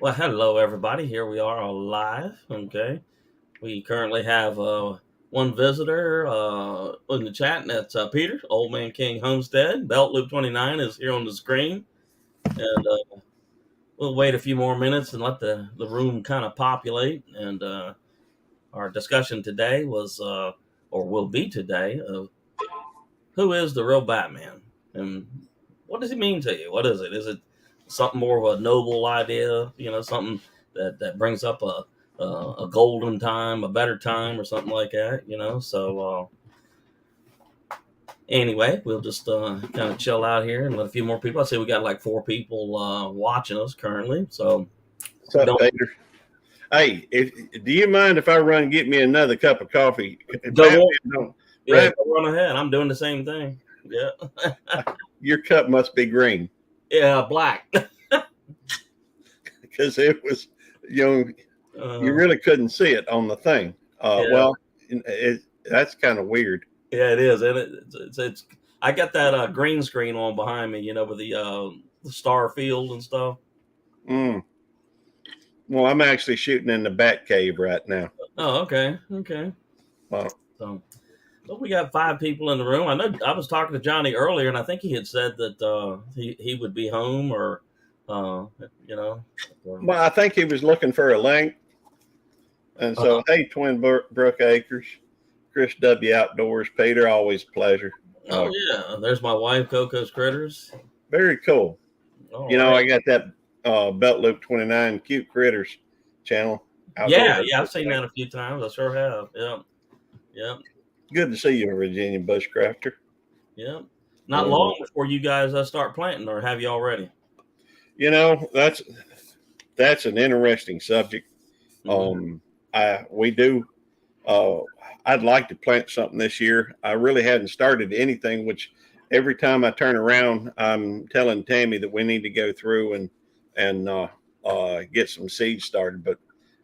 Well, hello, everybody. Here we are all live. Okay. We currently have one visitor in the chat, and that's Peter, Old Man King Homestead. Beltloop29 is here on the screen. And we'll wait a few more minutes and let the room kind of populate. And our discussion today or will be today, who is the real Batman? And what does he mean to you? What is it? Is it something more of a noble idea? Something that brings up a golden time, a better time, or something like that. So anyway, we'll just kind of chill out here and let a few more people. I say we got like 4 people watching us currently. So What's up, Peter? Hey, do you mind if I run and get me another cup of coffee? Go run ahead. I'm doing the same thing. Yeah. Your cup must be green. Yeah, black. Because it was, you really couldn't see it on the thing. Yeah. Well, that's kind of weird. Yeah, it is, and it's. I got that green screen on behind me, with the star field and stuff. Well, I'm actually shooting in the Bat Cave right now. Oh, okay. Wow. So we got 5 people in the room. I know I was talking to Johnny earlier, and I think he had said that he would be home, or Well, I think he was looking for a link, and so hey, Twin Brook Acres, Chris W. Outdoors, Peter, always a pleasure. Oh yeah, there's my wife, Coco's Critters. Very cool. All right. I got that Beltloop29 Cute Critters channel. Yeah, I've seen that a few times. I sure have. Yeah. Good to see you, Virginia Bushcrafter. Yeah. Not long before you guys start planting, or have you already? That's an interesting subject. We do. I'd like to plant something this year. I really hadn't started anything, which every time I turn around, I'm telling Tammy that we need to go through and get some seeds started. But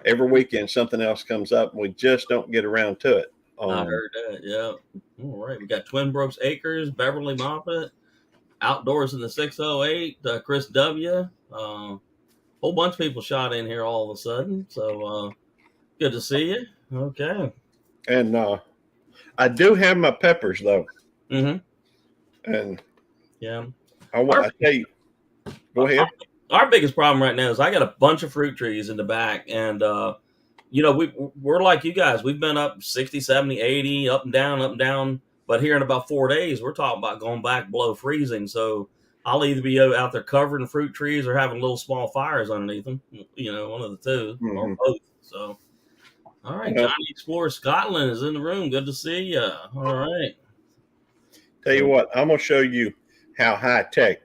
every weekend, something else comes up, and we just don't get around to it. I heard that. Yeah. All right. We got Twin Brooks Acres, Beverly Moffett, Outdoors in the 608, Chris W. Whole bunch of people shot in here all of a sudden. So good to see you. Okay. And I do have my peppers though. Mm-hmm. And yeah, I tell you. Go ahead. Our biggest problem right now is I got a bunch of fruit trees in the back, and we're like you guys. We've been up 60, 70, 80, up and down. But here in about 4 days, we're talking about going back below freezing. So I'll either be out there covering fruit trees or having little small fires underneath them. One of the two, or both. So, all right, Johnny Explorer Scotland is in the room. Good to see you. All right. Tell you what, I'm gonna show you how high tech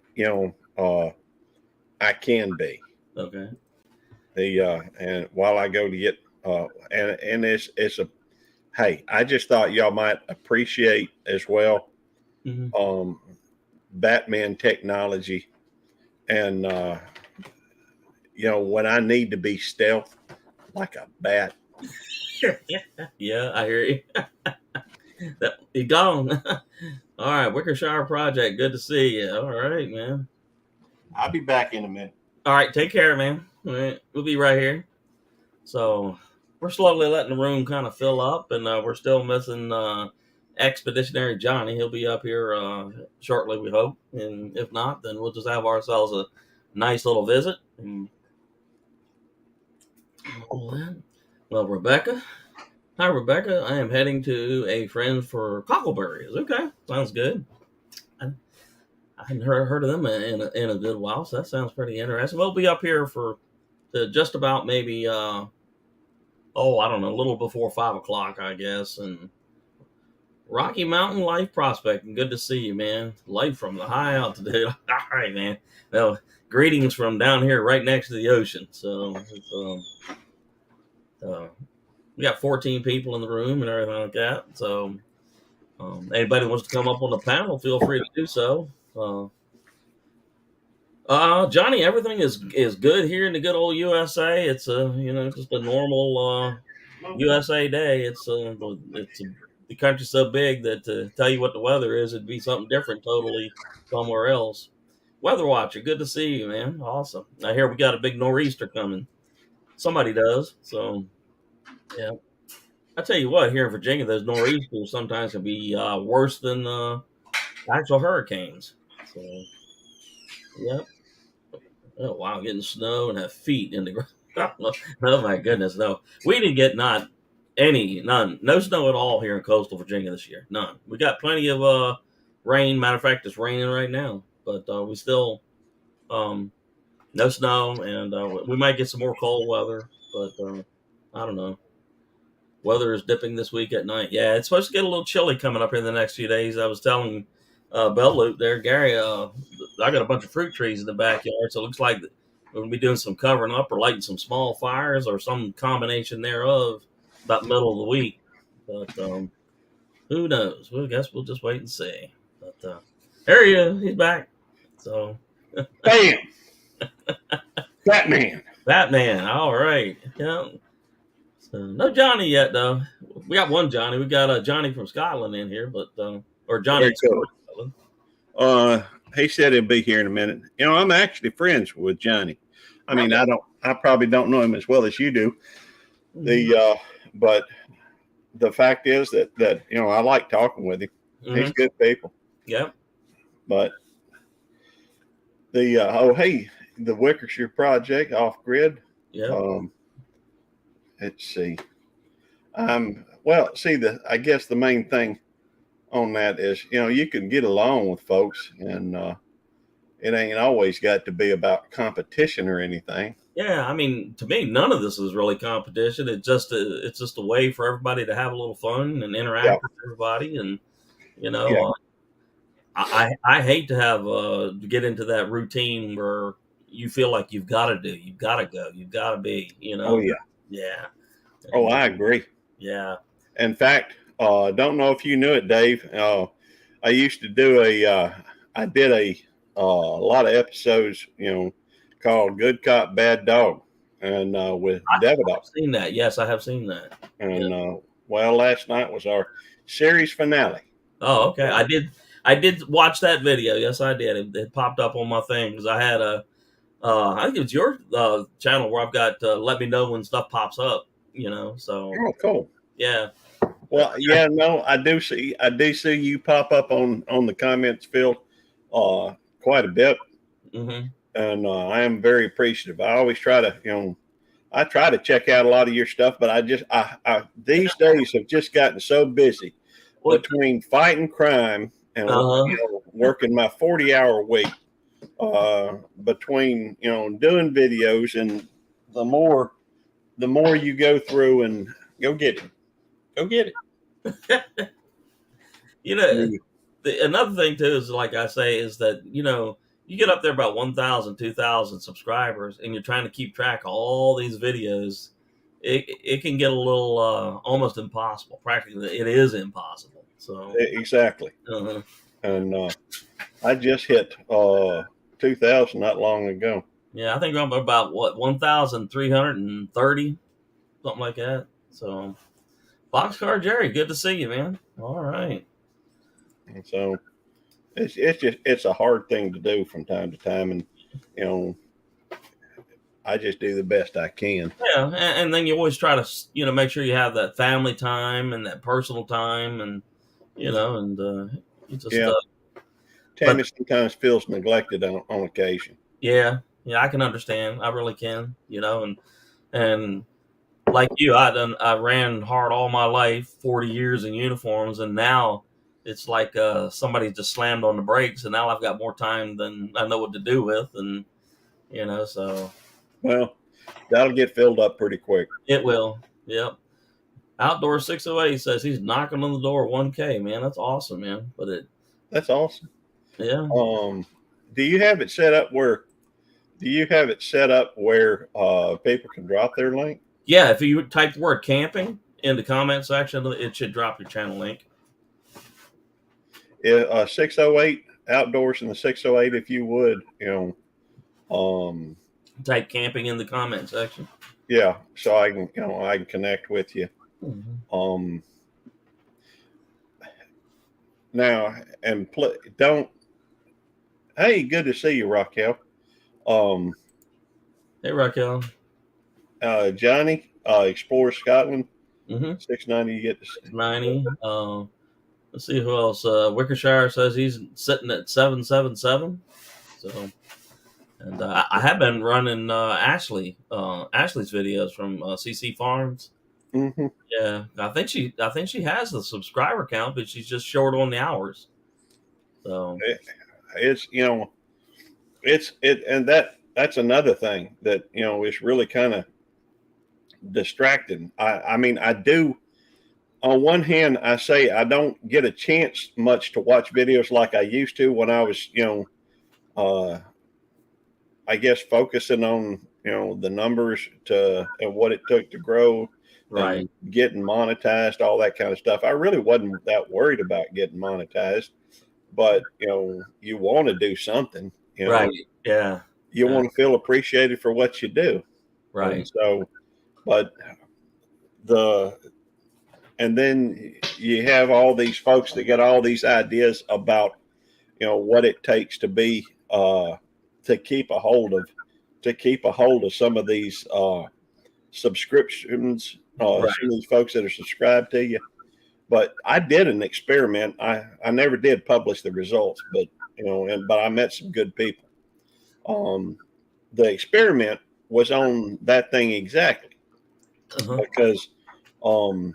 I can be. Okay. And while I go to get and it's a hey, I just thought y'all might appreciate as well Batman technology, and when I need to be stealth like a bat. Yeah, I hear you. He's gone. All right, Wickershire Project. Good to see you. All right, man. I'll be back in a minute. All right, take care, man. All right, we'll be right here. So we're slowly letting the room kind of fill up, and we're still missing Expeditionary Jonny. He'll be up here shortly, we hope. And if not, then we'll just have ourselves a nice little visit. Well, Rebecca. Hi, Rebecca. I am heading to a friend for cockleberries. Okay, sounds good. I hadn't heard of them in a good while, so that sounds pretty interesting. We'll be up here for just about maybe, I don't know, a little before 5 o'clock, I guess. And Rocky Mountain Life Prospecting. Good to see you, man. Life from the high altitude. All right, man. Well, greetings from down here right next to the ocean. So we got 14 people in the room and everything like that. So anybody wants to come up on the panel, feel free to do so. Johnny, everything is good here in the good old USA. It's just a normal USA day. It's the country's so big that to tell you what the weather is, it'd be something different totally somewhere else. Weather Watcher, good to see you, man. Awesome. I hear we got a big nor'easter coming. Somebody does. So, yeah. I tell you what, here in Virginia, those nor'easters sometimes can be worse than actual hurricanes. So, yeah. Oh, wow, getting snow and have feet in the ground. Oh, my goodness, no. We didn't get none. No snow at all here in coastal Virginia this year. None. We got plenty of rain. Matter of fact, it's raining right now. But we still, um, no snow, and we might get some more cold weather. But I don't know. Weather is dipping this week at night. Yeah, it's supposed to get a little chilly coming up in the next few days. I was telling Beltloop there, Gary, I got a bunch of fruit trees in the backyard, so it looks like we're going to be doing some covering up or lighting some small fires or some combination thereof about the middle of the week. But who knows? Well, I guess we'll just wait and see. But there he is. He's back. So, Bam! Batman. Batman. All right. Yeah. So, no Johnny yet, though. We got one Johnny. We got a Johnny from Scotland in here, but or Johnny Very cool. Explores Scotland. He said he'll be here in a minute. I'm actually friends with Johnny. I mean, Okay. I probably don't know him as well as you do. But the fact is that I like talking with him. He's good people. Yep. But the the Wickershire project off grid. Yep. Let's see. I guess the main thing on that is you can get along with folks, and it ain't always got to be about competition or anything. Yeah. I mean, to me, none of this is really competition. It's just a way for everybody to have a little fun and interact with everybody, and you Yeah. know, I hate to have to get into that routine where you feel like you've got to do, you've got to go, you've got to be, Oh yeah. yeah, Oh, I agree. yeah. In fact, don't know if you knew it, Dave. I used to do I did a lot of episodes, called "Good Cop, Bad Dog," and with Davidoff. I've seen that. Yes, I have seen that. And Yeah. last night was our series finale. Oh, okay. I did watch that video. Yes, I did. It popped up on my thing because I had I think it was your channel where I've got let me know when stuff pops up. So Oh, cool. yeah. Well, yeah, no, I do see you pop up on the comments field quite a bit, Mm-hmm. and I am very appreciative. I always try to, I try to check out a lot of your stuff, but I these days have just gotten so busy What? between fighting crime and Uh-huh. working my 40-hour week, between doing videos, and the more you go through and go get it, go get it. You know, You- another thing too is like I say is that you get up there about 1,000, 2,000 subscribers, and you're trying to keep track of all these videos. It can get a little almost impossible. Practically, it is impossible. So, Exactly. uh And I just hit 2,000 not long ago. yeah, I think I'm about what 1,330, something like that. So, Boxcar Jerry, good to see you, man. All right. And so it's a hard thing to do from time to time, and you know I just do the best I can. Yeah, and then you always try to make sure you have that family time and that personal time, and and you just Yeah, but Tammy sometimes feels neglected on occasion. yeah, yeah, I can understand. I really can, and like you, I ran hard all my life, 40 years in uniforms, and now it's like somebody just slammed on the brakes, and now I've got more time than I know what to do with, and so Well, that'll get filled up pretty quick. it will. Yep. Outdoor 608 says he's knocking on the door 1K, man. That's awesome, man. But That's awesome. yeah. Do you have it set up where? Do you have it set up where people can drop their link? Yeah, if you type the word camping in the comment section, it should drop your channel link. 608 outdoors in the 608, if you would, Type camping in the comment section. yeah, so I can I can connect with you. Mm-hmm. Now, and don't Hey, good to see you, Raquel. Um, Hey, Raquel. Johnny, Explore Scotland, Mm-hmm. 690. You get to. 90. Let's see who else. Wickershire says he's sitting at 777. So, and I have been running Ashley's videos from CC Farms. Mm-hmm. Yeah, I think she has the subscriber count, but she's just short on the hours. So, It's and that's another thing that is really kind of distracting. I mean, I do. On one hand, I say I don't get a chance much to watch videos like I used to when I was, uh, I guess focusing on the numbers to and what it took to grow right, and getting monetized, all that kind of stuff. I really wasn't that worried about getting monetized, but you want to do something. right, yeah, You yeah, want to feel appreciated for what you do, and right, so, but the and then you have all these folks that get all these ideas about what it takes to be to keep a hold of some of these subscriptions, some right. of these folks that are subscribed to you. But I did an experiment. I never did publish the results, but but I met some good people. um the experiment was on that thing exactly Uh-huh. because um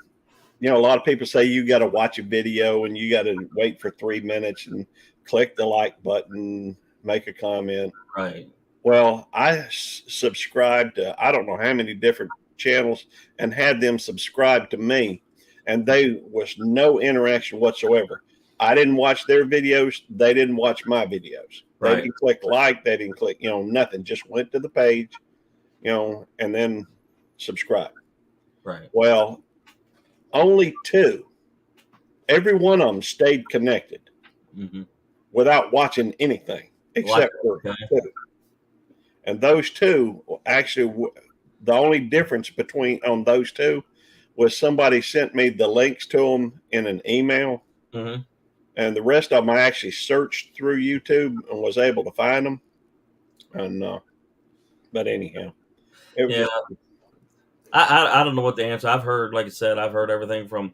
a lot of people say you got to watch a video and you got to wait for 3 minutes and click the like button, make a comment. Right, Well, subscribed to I don't know how many different channels and had them subscribe to me, and they was no interaction whatsoever. I didn't watch their videos. They didn't watch my videos. They right, didn't click like. They didn't click, nothing. Just went to the page, and then subscribe. right. Well, only two. Every one of them stayed connected Mm-hmm. without watching anything Like, except for okay, two. And those two actually, the only difference between on those two was somebody sent me the links to them in an email, mm-hmm. and the rest of them I actually searched through YouTube and was able to find them. And but anyhow, it was Yeah, just I don't know what the answer. I've heard, like I said, I've heard everything from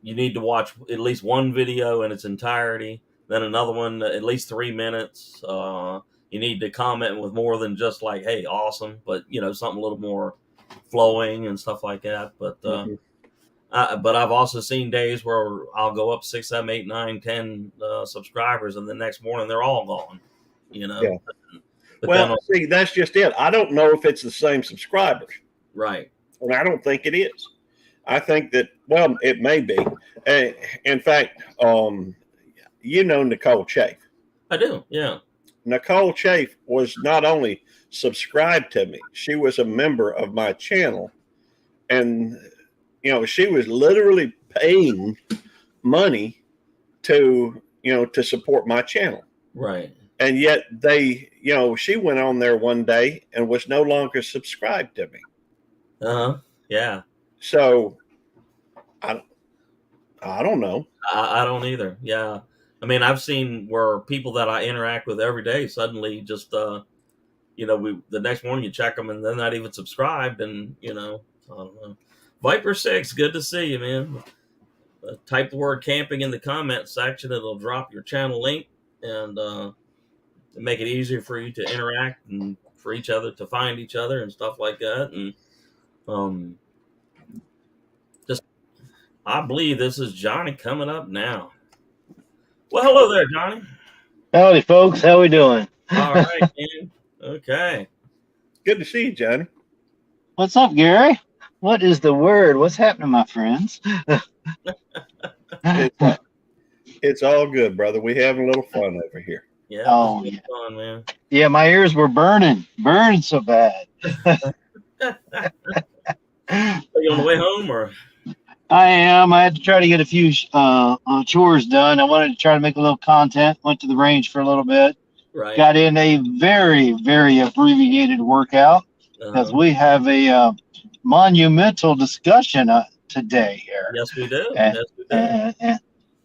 you need to watch at least one video in its entirety, then another one at least 3 minutes. You need to comment with more than just like, "Hey, awesome," but something a little more flowing and stuff like that. mhm. But I've also seen days where I'll go up 6, 7, 8, 9, 10 subscribers, and the next morning they're all gone. You Yeah. know, but then Well, see, that's just it. I don't know if it's the same subscribers, right, and I don't think it is. I think that it may be. Uh, in fact, Nicole Chafe. I do, yeah, Nicole Chafe was not only subscribed to me, she was a member of my channel. And, she was literally paying money to support my channel. right, And yet she went on there one day and was no longer subscribed to me. yeah. So I, I don't know. I don't either. Yeah. I mean, I've seen where people that I interact with every day suddenly just, the next morning you check them and they're not even subscribed. And, I don't know. Viper6, good to see you, man. Type the word camping in the comment section. It'll drop your channel link and make it easier for you to interact and for each other to find each other and stuff like that. And um, just, I believe this is Johnny coming up now. Well, hello there, Johnny. Howdy, folks. How we doing? All right, man. Okay. Good to see you, Johnny. What's up, Gary? What is the word? What's happening, my friends? It's all good, brother. We having a little fun over here. Yeah, Oh, this is yeah. fun, man. Yeah, my ears were burning so bad. Are you on the way home or? I am. I had to try to get a few chores done. I wanted to try to make a little content. Went to the range for a little bit. Right. Got in a very, very abbreviated workout because we have a monumental discussion today here. Yes, we do. And, Yes, we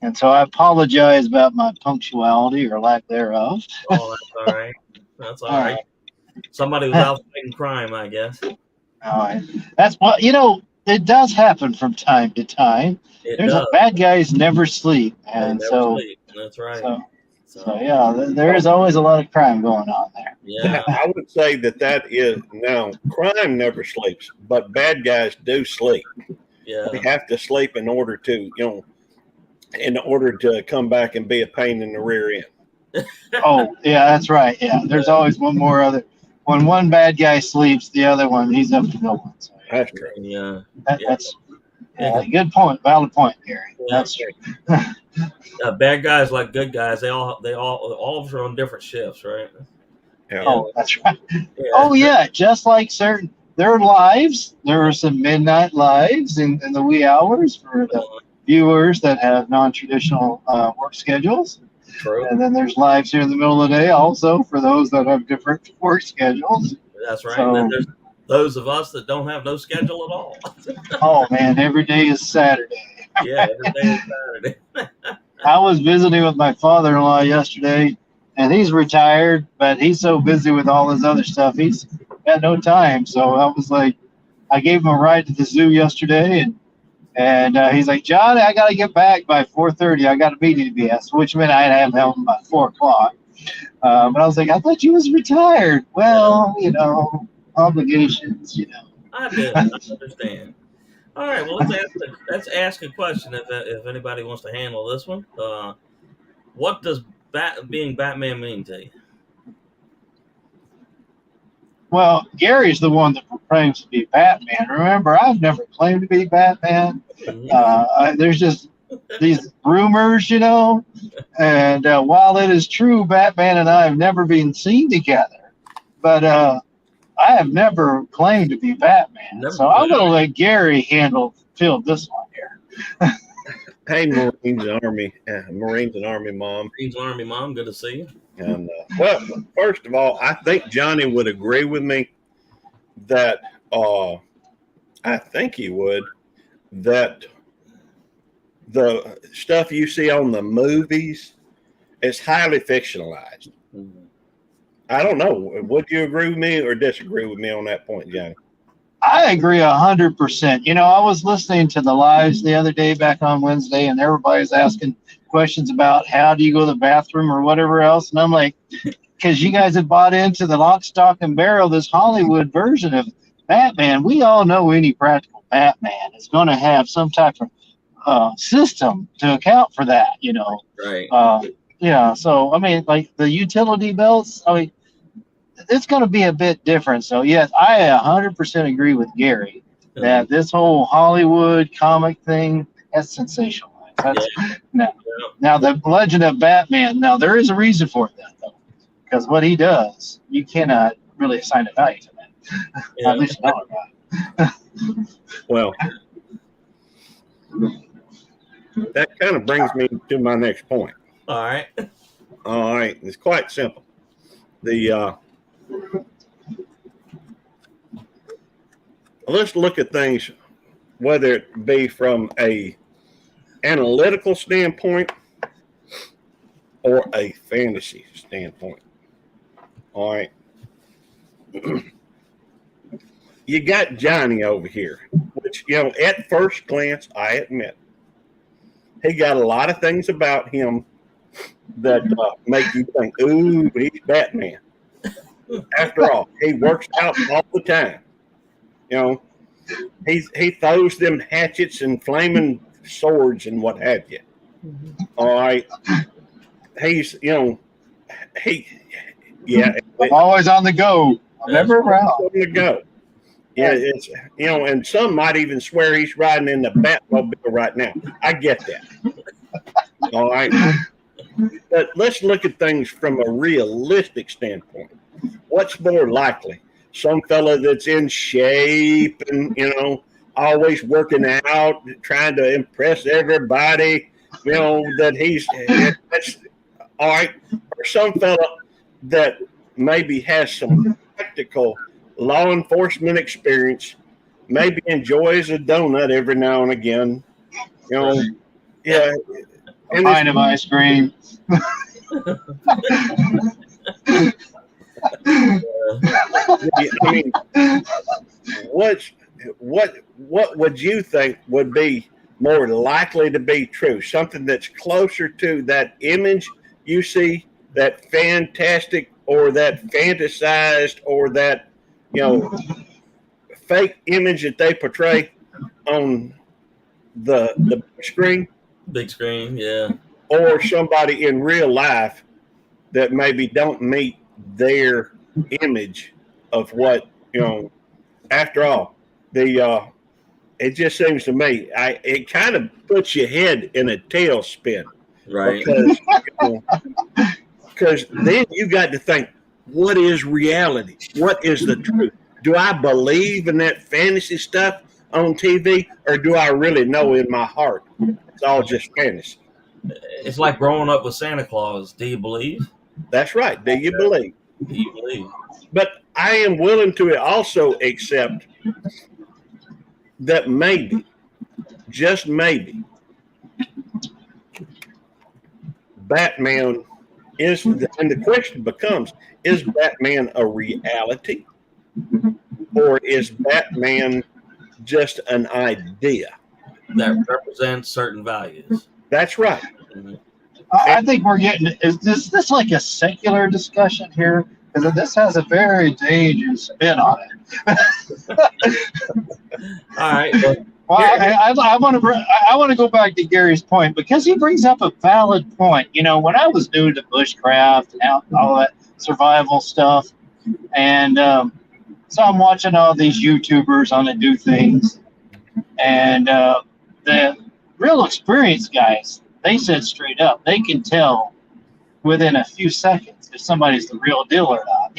do. And so I apologize about my punctuality or lack thereof. Oh, that's all right. That's all right. Uh, Somebody was out fighting crime, I guess. that's what, it does happen from time to time. It There's a does. bad guys never sleep. They And never so, sleep. That's right. so, so So, yeah, there is always a lot of crime going on there. yeah. I would say that is now crime never sleeps, but bad guys do sleep. Yeah. They have to sleep in order to come back and be a pain in the rear end. Oh, yeah, that's right. Yeah, there's always one more other. When one bad guy sleeps, the other one, he's up to no one. So, That's true. Yeah. that's Yeah. good point. Valid point, Gary. Yeah. That's true. Bad guys like good guys. All of us are on different shifts, right? Yeah. Oh, that's right. Yeah. Oh, yeah, just like there are lives. There are some midnight lives in the wee hours for the viewers that have non-traditional work schedules. True. And then there's lives here in the middle of the day also for those that have different work schedules. That's right. So, And then there's those of us that don't have no schedule at all. oh, man, every day is Saturday. Yeah, every day is Saturday. I was visiting with my father-in-law yesterday, and he's retired, but he's so busy with all his other stuff, he's got no time. So I was like, I gave him a ride to the zoo yesterday, and he's like, John, I got to get back by 4:30. I got a meeting to be at, which meant I'd have him by 4 o'clock. But I was like, I thought you was retired. Well, obligations, I did. I understand. All right. Well, let's ask a question if anybody wants to handle this one. What does being Batman mean to you? Well, Gary's the one that proclaims to be Batman. Remember, I've never claimed to be Batman. There's just these rumors, and while it is true, Batman and I have never been seen together, but I have never claimed to be Batman. So I'm going to let Gary field this one here. Hey, Marines and Army Mom. Marines and Army Mom, good to see you. And well, first of all, I think Johnny would agree with me that I think he would that the stuff you see on the movies is highly fictionalized. Mm-hmm. I don't know. Would you agree with me or disagree with me on that point, Johnny? I agree 100%. I was listening to the lives the other day back on Wednesday, and everybody's asking questions about how do you go to the bathroom or whatever else. And I'm like, because you guys have bought into the lock, stock, and barrel, this Hollywood version of Batman. We all know any practical Batman is going to have some type of system to account for that, Right. Yeah. So, I mean, like the utility belts, it's going to be a bit different. So, yes, I 100% agree with Gary that this whole Hollywood comic thing, that's sensationalized. Now, the Legend of Batman, now there is a reason for that, though, because what he does, you cannot really assign a value to that. Yeah. At least not about it. Well, that kind of brings me to my next point. All right. All right. It's quite simple. Let's look at things, whether it be from a analytical standpoint or a fantasy standpoint. All right. You got Johnny over here, which, at first glance, I admit, he got a lot of things about him that make you think, ooh, he's Batman. After all, he works out all the time. He throws them hatchets and flaming swords and what have you. All right. He's, I'm always on the go. I'm never around. On the go. Yeah, it's and some might even swear he's riding in the Batmobile right now. I get that. All right. But let's look at things from a realistic standpoint. What's more likely? Some fella that's in shape and, always working out, trying to impress everybody, that that's all right. Or some fella that maybe has some practical law enforcement experience, maybe enjoys a donut every now and again. Yeah. a pint of ice cream. I mean, what's what would you think would be more likely to be true? Something that's closer to that image you see, that fantastic or that fantasized or that fake image that they portray on the screen, Big screen, yeah. or somebody in real life that maybe don't meet their image of what After all, the it just seems to me, it kind of puts your head in a tailspin Right. because then you got to think, what is reality? What is the truth? Do I believe in that fantasy stuff on TV, or do I really know in my heart it's all just fantasy? It's like growing up with Santa Claus. Do you believe? That's right. Do you believe? Do you believe? But I am willing to also accept that maybe, just maybe, Batman is, and the question becomes, is Batman a reality, or is Batman just an idea? That represents certain values. That's right. Mhm. I think we're getting, is this like a secular discussion here? Because this has a very dangerous spin on it. All right. Well, I want to go back to Gary's point because he brings up a valid point. When I was new to bushcraft and all that survival stuff, and so I'm watching all these YouTubers on the do things, and the real experienced guys, they said straight up, they can tell within a few seconds if somebody's the real deal or not.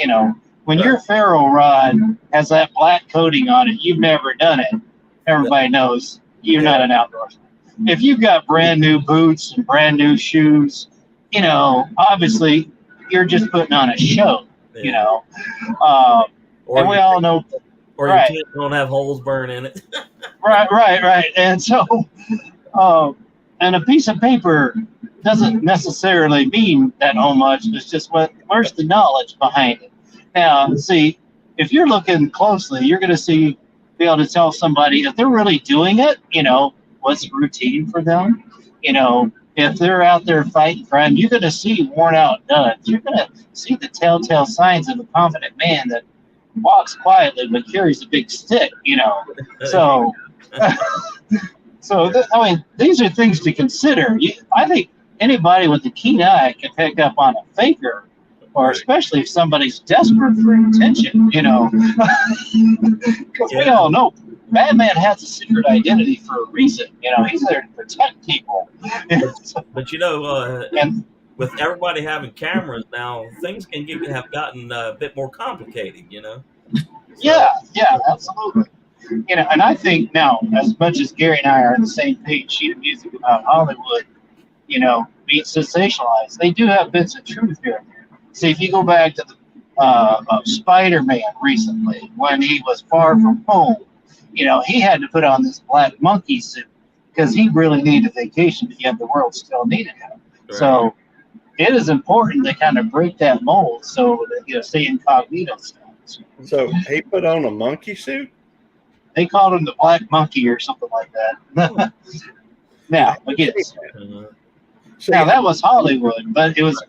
When your ferro rod has that black coating on it, you've never done it. Everybody knows you're not an outdoorsman. If you've got brand new boots and brand new shoes, obviously you're just putting on a show, and we all know. Or right. your tent don't have holes burned in it. Right. And so, and a piece of paper doesn't necessarily mean that much. It's just where's the knowledge behind it. Now, see, if you're looking closely, you're going to be able to tell somebody if they're really doing it, what's routine for them. If they're out there fighting crime, you're going to see worn out nuts. You're going to see the telltale signs of a confident man that walks quietly but carries a big stick, So, these are things to consider. I think anybody with a keen eye can pick up on a faker, or especially if somebody's desperate for attention, because we all know Batman has a secret identity for a reason. He's there to protect people. But with everybody having cameras now, things can have gotten a bit more complicated. So. Yeah, absolutely. And I think now, as much as Gary and I are on the same page, sheet of music about Hollywood, being sensationalized, they do have bits of truth here. See, if you go back to the Spider-Man recently, when he was far from home, he had to put on this black monkey suit because he really needed vacation, but yet the world still needed him. Right. So it is important to kind of break that mold so that, stay incognito stuff. So he put on a monkey suit? They called him the Black Monkey or something like that. Now, again, now that was Hollywood, but it was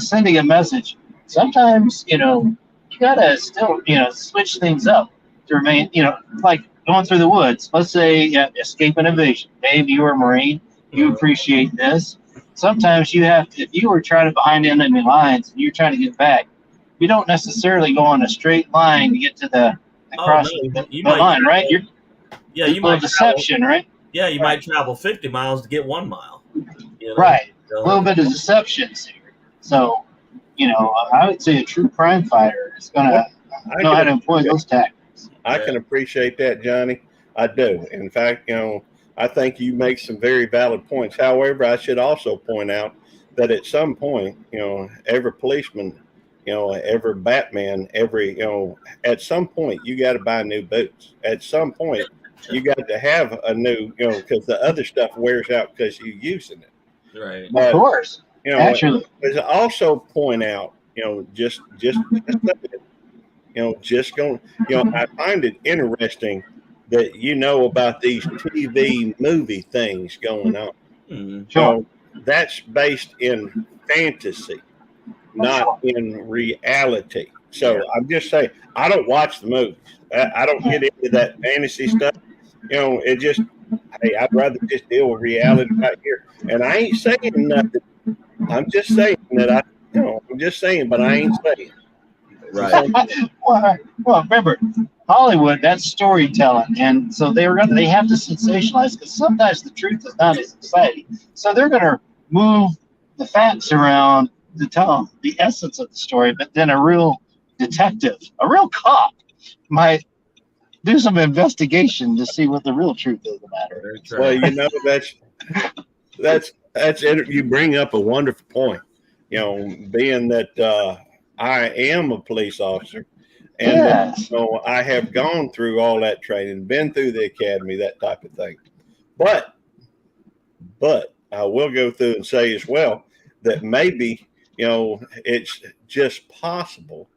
sending a message. Sometimes, you gotta still, switch things up to remain, like going through the woods. Let's say escape an invasion. Dave, you were a Marine. You appreciate this. Sometimes you have to, if you were trying to behind enemy lines and you're trying to get back, you don't necessarily go on a straight line to get to the line, right? You might deception, right? Yeah, you might travel 50 miles to get 1 mile. Right. A little bit of deception here. So, I would say a true crime fighter is going to know how to employ those tactics. I can appreciate that, Johnny. I do. In fact, I think you make some very valid points. However, I should also point out that at some point, every policeman, every Batman, at some point you got to buy new boots. At some point you got to have a new, because the other stuff wears out because you're using it. Right. Of But course, naturally. there's also point out, just going, I find it interesting that about these TV movie things going on. Mm-hmm. You Sure. know, that's based in fantasy, Oh, not sure. in reality. Yeah. So I'm just saying, I don't watch the movies. I don't get into that fantasy stuff. It just, hey, I'd rather just deal with reality right here. And I ain't saying nothing. I'm just saying that I'm just saying, but I ain't saying. Right. Well, remember, Hollywood, that's storytelling. And so they have to sensationalize because sometimes the truth is not as exciting. So they're going to move the facts around to tell the essence of the story, but then a real detective, a real cop might do some investigation to see what the real truth of the matter Very is. Well, true. that's it. You bring up a wonderful point. Being that I am a police officer, and that, Yes. I have gone through all that training, been through the academy, that type of thing. But I will go through and say as well that maybe it's just possible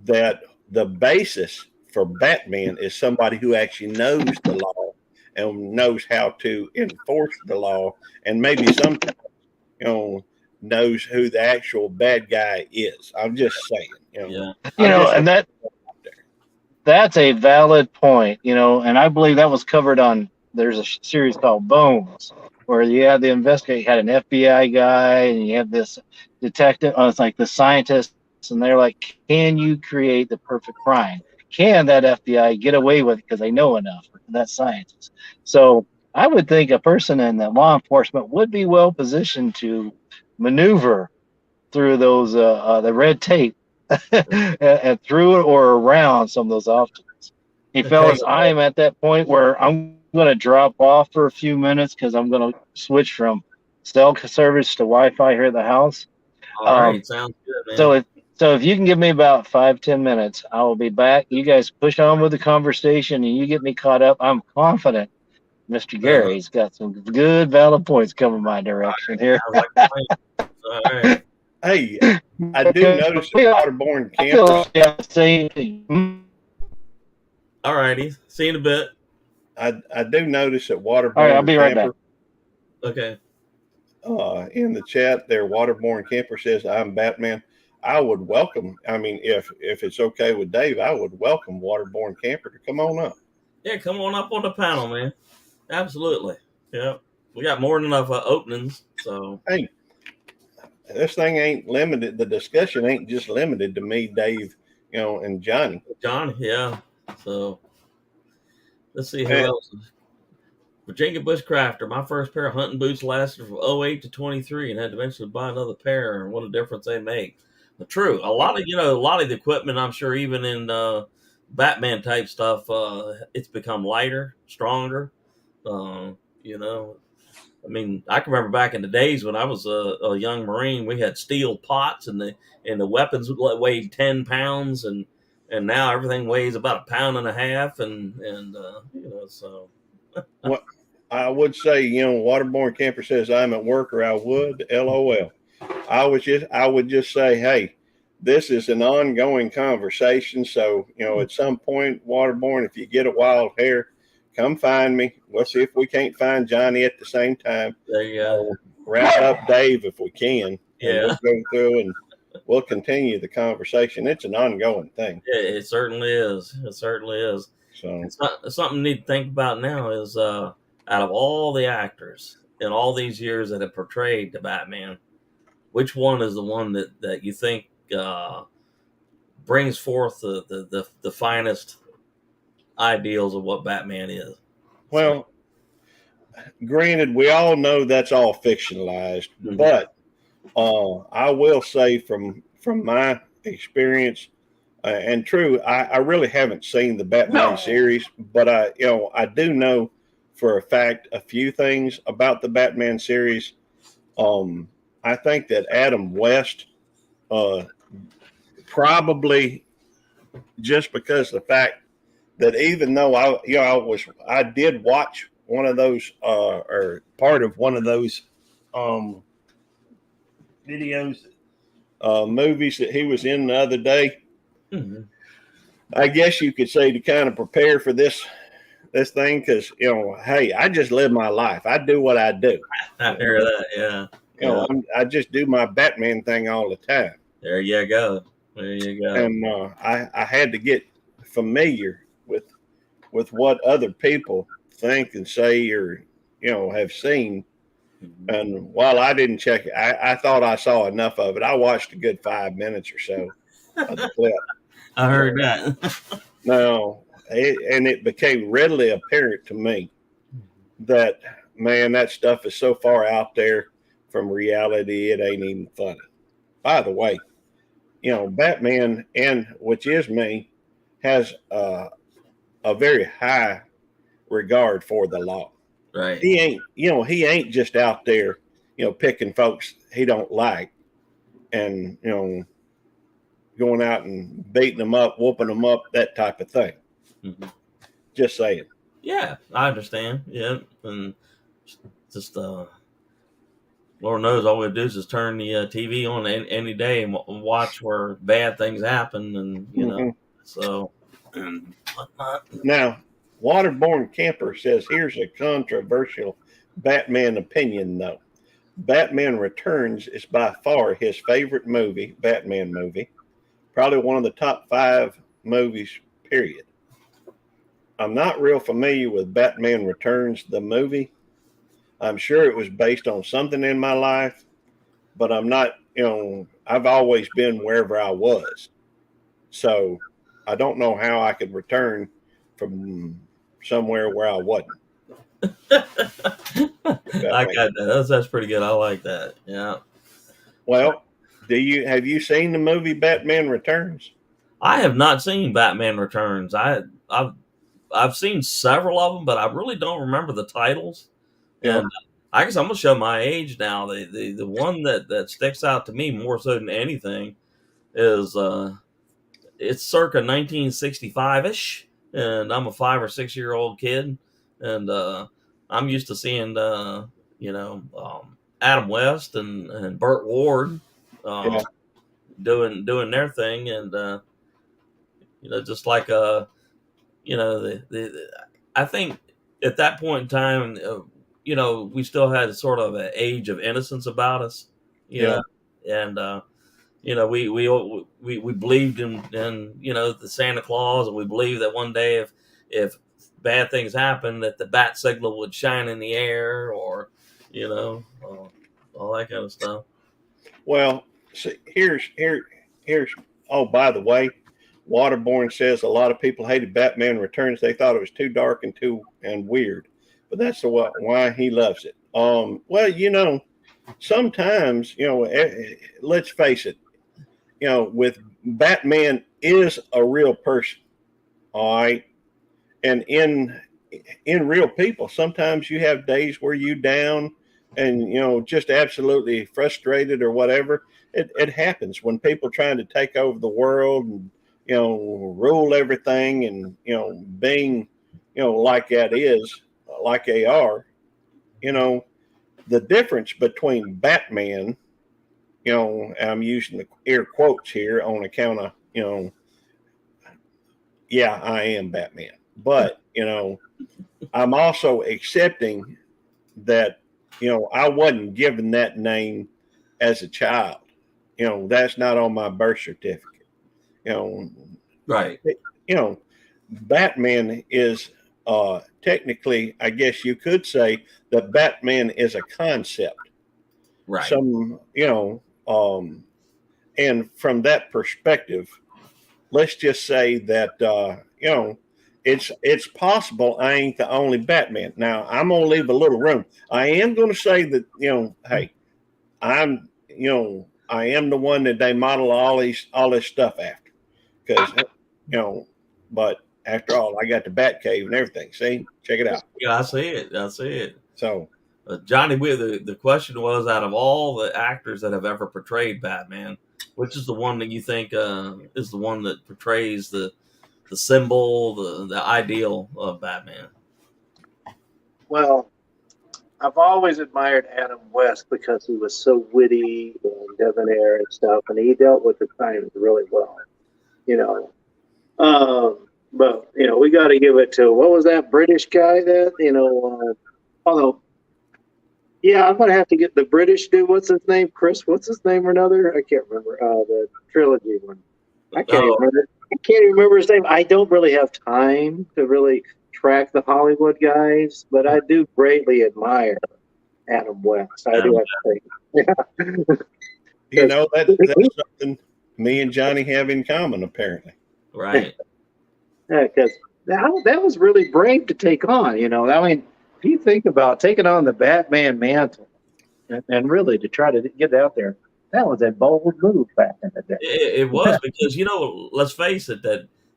that the basis for Batman is somebody who actually knows the law and knows how to enforce the law, and maybe sometimes knows who the actual bad guy is. I'm just saying. Yeah. I'm just And that's a valid point, and I believe that was covered on. There's a series called Bones, where you had the investigator, you had an FBI guy, and you have this detective. It's like the scientists, and they're like, "Can you create the perfect crime? Can that FBI get away with it because they know enough?" That scientist. So I would think a person in the law enforcement would be well positioned to maneuver through those the red tape and through it or around some of those obstacles. Hey, I tell fellas, you I what. am at that point where I'm going to drop off for a few minutes because I'm going to switch from cell service to Wi-Fi here at the house. All Um, right. Sounds good, so man. if you can give me about 5-10 minutes, I will be back. You guys push on with the conversation and you get me caught up. I'm confident Mr. Uh, Gary's got some good valid points coming my direction here. Sounds like a plan. All right. Hey, I do notice that I waterborne feel campers. like I'm saying, All righty. See you in a bit. I do notice that all right, I'll waterborne be right back. camper Okay. in the chat there, waterborne camper says, "I'm Batman." I would welcome. I mean, if it's okay with Dave, I would welcome waterborne camper to come on up. Yeah. Come on up on the panel, man. Absolutely. Yeah. We got more than enough openings. So. Hey, this thing ain't limited. The discussion ain't just limited to me, Dave, and Johnny. John. Yeah. So. Let's see who And, else. Virginia Bushcrafter. My first pair of hunting boots lasted from '08 to 23 and had to eventually buy another pair, and what a difference they make. But true. A lot of the equipment, I'm sure, even in Batman type stuff, it's become lighter, stronger. You know, I mean, I can remember back in the days when I was a young Marine, we had steel pots, and the weapons weighed 10 pounds, and now everything weighs about a pound and a half, and so. what I would say, waterborne camper says, "I'm at work or I would." LOL. I would just say, hey, this is an ongoing conversation. So, at some point, waterborne, if you get a wild hair, come find me. We'll see if we can't find Johnny at the same time. There you go. Wrap up Dave if we can, and Yeah, we'll go through and we'll continue the conversation. It's an ongoing thing. it certainly is. It certainly is. So, It's something you need to think about now is out of all the actors in all these years that have portrayed the Batman, which one is the one that you think brings forth the finest ideals of what Batman is? So, well, granted, we all know that's all fictionalized, mhm. but I will say from my experience, and true, I really haven't seen the Batman series, but I do know for a fact a few things about the Batman series. Um, I think that Adam West, uh, probably just because of the fact that even though I did watch one of those or part of one of those um, videos, movies that he was in the other day. Mm-hmm. I guess you could say to kind of prepare for this thing, because hey, I just live my life. I do what I do. I hear that. Yeah. Yeah. I just do my Batman thing all the time, There you go. There you go. and I had to get familiar with what other people think and say, or have seen. Mm-hmm. And while I didn't check it, I thought I saw enough of it. I watched a good 5 minutes or so of the clip. I heard that. Now, it became readily apparent to me that, man, that stuff is so far out there from reality, it ain't even funny. By the way, Batman, and which is me, has a very high regard for the law. Right. He ain't just out there, picking folks he don't like, and going out and beating them up, whooping them up, that type of thing. Mm-hmm. Just saying. Yeah, I understand. Yeah, and just Lord knows all we do is just turn the TV on any day and watch where bad things happen, and Mm-hmm. so and whatnot. Now, Waterborne Camper says here's a controversial Batman opinion, though. Batman Returns is by far his favorite Batman movie. Probably one of the top 5 movies, period. I'm not real familiar with Batman Returns, the movie. I'm sure it was based on something in my life, but I'm not, I've always been wherever I was. So I don't know how I could return from somewhere where I wasn't. I got that. That's pretty good. I like that. Yeah. Well, have you seen the movie Batman Returns? I have not seen Batman Returns. I've seen several of them, but I really don't remember the titles. Yeah. And I guess I'm gonna show my age now. The one that sticks out to me more so than anything is it's circa 1965 ish, and I'm a 5 or 6 year old kid, and I'm used to seeing Adam West and Burt Ward Yeah. doing their thing, and just like I think at that point in time, we still had sort of an age of innocence about us, Yeah. and we believed in the Santa Claus, and we believed that one day if bad things happened, that the bat signal would shine in the air, or all that kind of stuff. Well, see, here's. Oh, by the way, Waterborne says a lot of people hated Batman Returns. They thought it was too dark and weird, but that's why he loves it. Well, sometimes let's face it, with Batman is a real person, all right, and in real people, sometimes you have days where you down and just absolutely frustrated or whatever. It happens when people trying to take over the world and rule everything, and being like that is like they are. The difference between Batman, I'm using the air quotes here on account of yeah, I am Batman, but I'm also accepting that I wasn't given that name as a child. That's not on my birth certificate. Right. Batman is technically, I guess you could say that Batman is a concept. Right. And from that perspective, let's just say that it's possible I ain't the only Batman. Now I'm gonna leave a little room. I am gonna say that hey, I am the one that they model all this stuff after, because but after all, I got the Bat Cave and everything. See, check it out. Yeah, I see it. I see it. So, Johnny, the question was, out of all the actors that have ever portrayed Batman, which is the one that you think is the one that portrays the symbol, the ideal of Batman? Well, I've always admired Adam West because he was so witty and debonair and stuff, and he dealt with the times really well. You know, but we got to give it to what was that British guy that although yeah, I'm gonna have to get the British dude. What's his name? Chris. What's his name or another? I can't remember. The trilogy one. I can't even Oh, remember. I can't even remember his name. I don't really have time to really track the Hollywood guys, but I do greatly admire Adam West. I do Adam, have to say. You 'Cause know, that's something me and Johnny have in common, apparently. right. yeah, 'cause that was really brave to take on. I mean, if you think about taking on the Batman mantle and really to try to get out there, that was a bold move back in the day. It was because let's face it,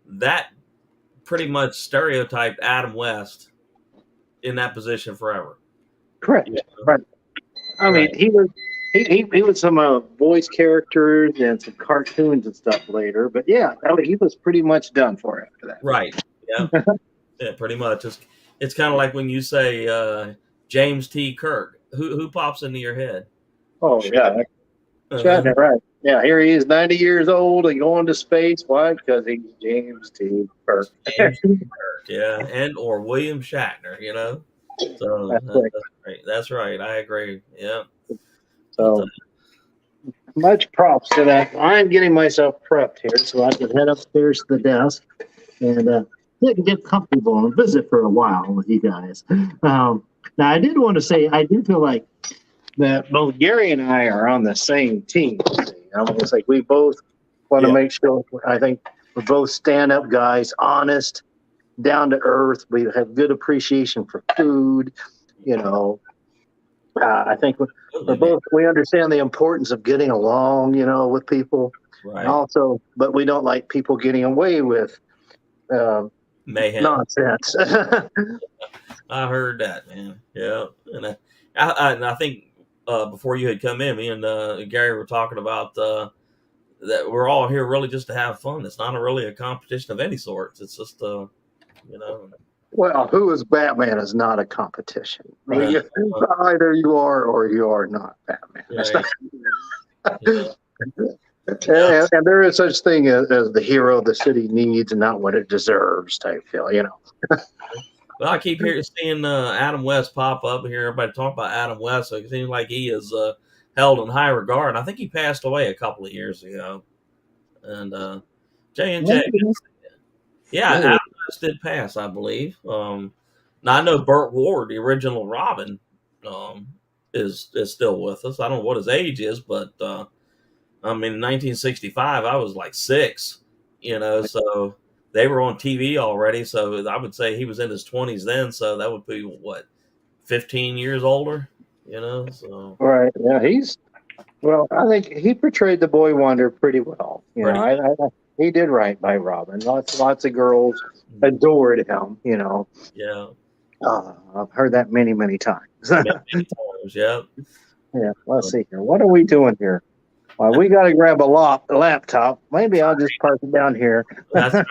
that pretty much stereotyped Adam West in that position forever. Yeah, Correct. Right. I mean, right, he was some voice characters and some cartoons and stuff later, but yeah, I mean, he was pretty much done for after right. Yeah, that. yeah, pretty much. It's kind of like when you say James T. Kirk. Who pops into your head? Oh yeah, Uh, Shatner, right? Yeah, here he is, 90 years old and going to space. Why? Because he's James T. Kirk. James T. Kirk, yeah, and or William Shatner. So That's right. that's right. That's right. I agree. Yeah, but So much props to that. I'm getting myself prepped here so I can head upstairs to the desk and get comfortable and visit for a while with you guys. Now, I did want to say, I do feel like that both Gary and I are on the same team. It's like we both want to Yeah. make sure, I think we're both stand up guys, honest, down to earth. We have good appreciation for food. I think absolutely, man. we understand the importance of getting along, with people. And Right, also, but we don't like people getting away with um, mayhem. nonsense. I heard that, man. Yeah, and I think before you had come in, me and Gary were talking about that we're all here really just to have fun. It's not really a competition of any sorts. It's just you know, Well, who is Batman is not a competition. uh, Either you are or you are not Batman. That's right, yeah, yeah. and there is such thing as the hero the city needs and not what it deserves type feel. Well, I keep seeing Adam West pop up here. Everybody talk about Adam West. So it seems like he is held in high regard. I think he passed away a couple of years ago. And J and J, Maybe, yeah, maybe. Adam West did pass, I believe. Now I know Burt Ward, the original Robin, um, is still with us. I don't know what his age is, but I mean, in 1965, I was like 6. So they were on TV already. So I would say he was in his 20s then. So that would be what, 15 years older. So Right. Yeah, well, I think he portrayed the boy wonder pretty well. pretty, He did right by Robin. Lots of girls adored him. yeah, I've heard that many, many times. many times, yeah. Yeah, let's see here. What are we doing here? Well, we got to grab a laptop. Maybe I'll just park it down here. That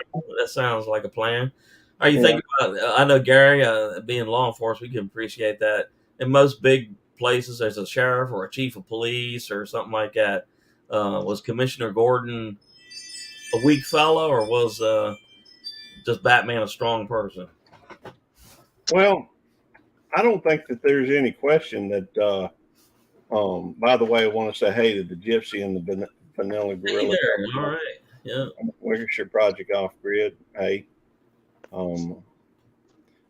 sounds like a plan. Are you Yeah. thinking about? I know Gary, being law enforcement, we can appreciate that. In most big places, there's a sheriff or a chief of police or something like that. Was Commissioner Gordon a weak fellow, or was just Batman a strong person? Well, I don't think that there's any question that. By the way, I want to say hey to the Gypsy and the Vanilla Hey Gorilla. there, all right, yeah. Where's your project off grid? Hey, um,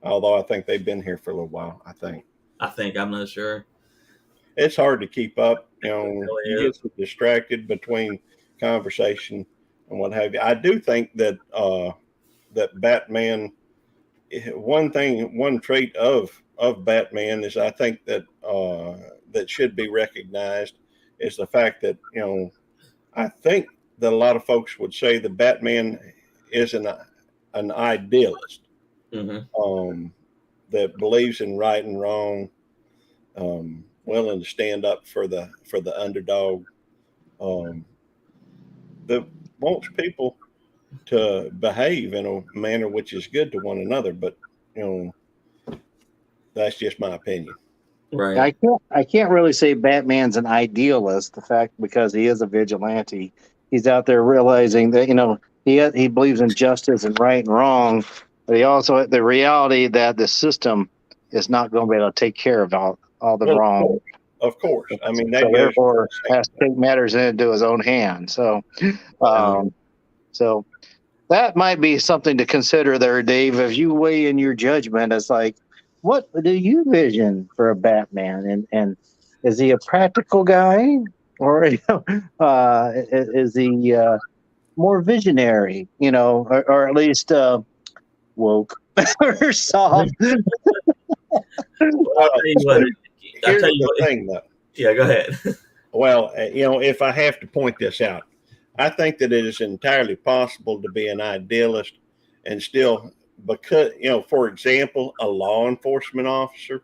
although I think they've been here for a little while. I think I think I'm not sure. it's hard to keep up. It You really get so distracted between conversation and what have you. I do think that that Batman. One trait of Batman is I think that that should be recognized is the fact that I think that a lot of folks would say that Batman is an idealist is. Hmm. that believes in right and wrong, willing to stand up for the underdog, um, that wants people to behave in a manner which is good to one another. But you know, that's just my opinion. Right. I can't really say Batman's an idealist. The fact because he is a vigilante, he's out there realizing that he believes in justice and right and wrong, but he also the reality that the system is not going to be able to take care of all the Well, wrong. of course. I mean, that So goes therefore, without has to take matters into his own hands. Um, so that might be something to consider there, Dave. If you weigh in your judgment, it's like, what do you vision for a Batman? And is he a practical guy, or is he more visionary? Or at least woke or soft. Well, I'll saying. tell you what. I'll Here's tell you the what. thing, though. Yeah, go ahead. Well, if I have to point this out, I think that it is entirely possible to be an idealist and still, because, for example, a law enforcement officer,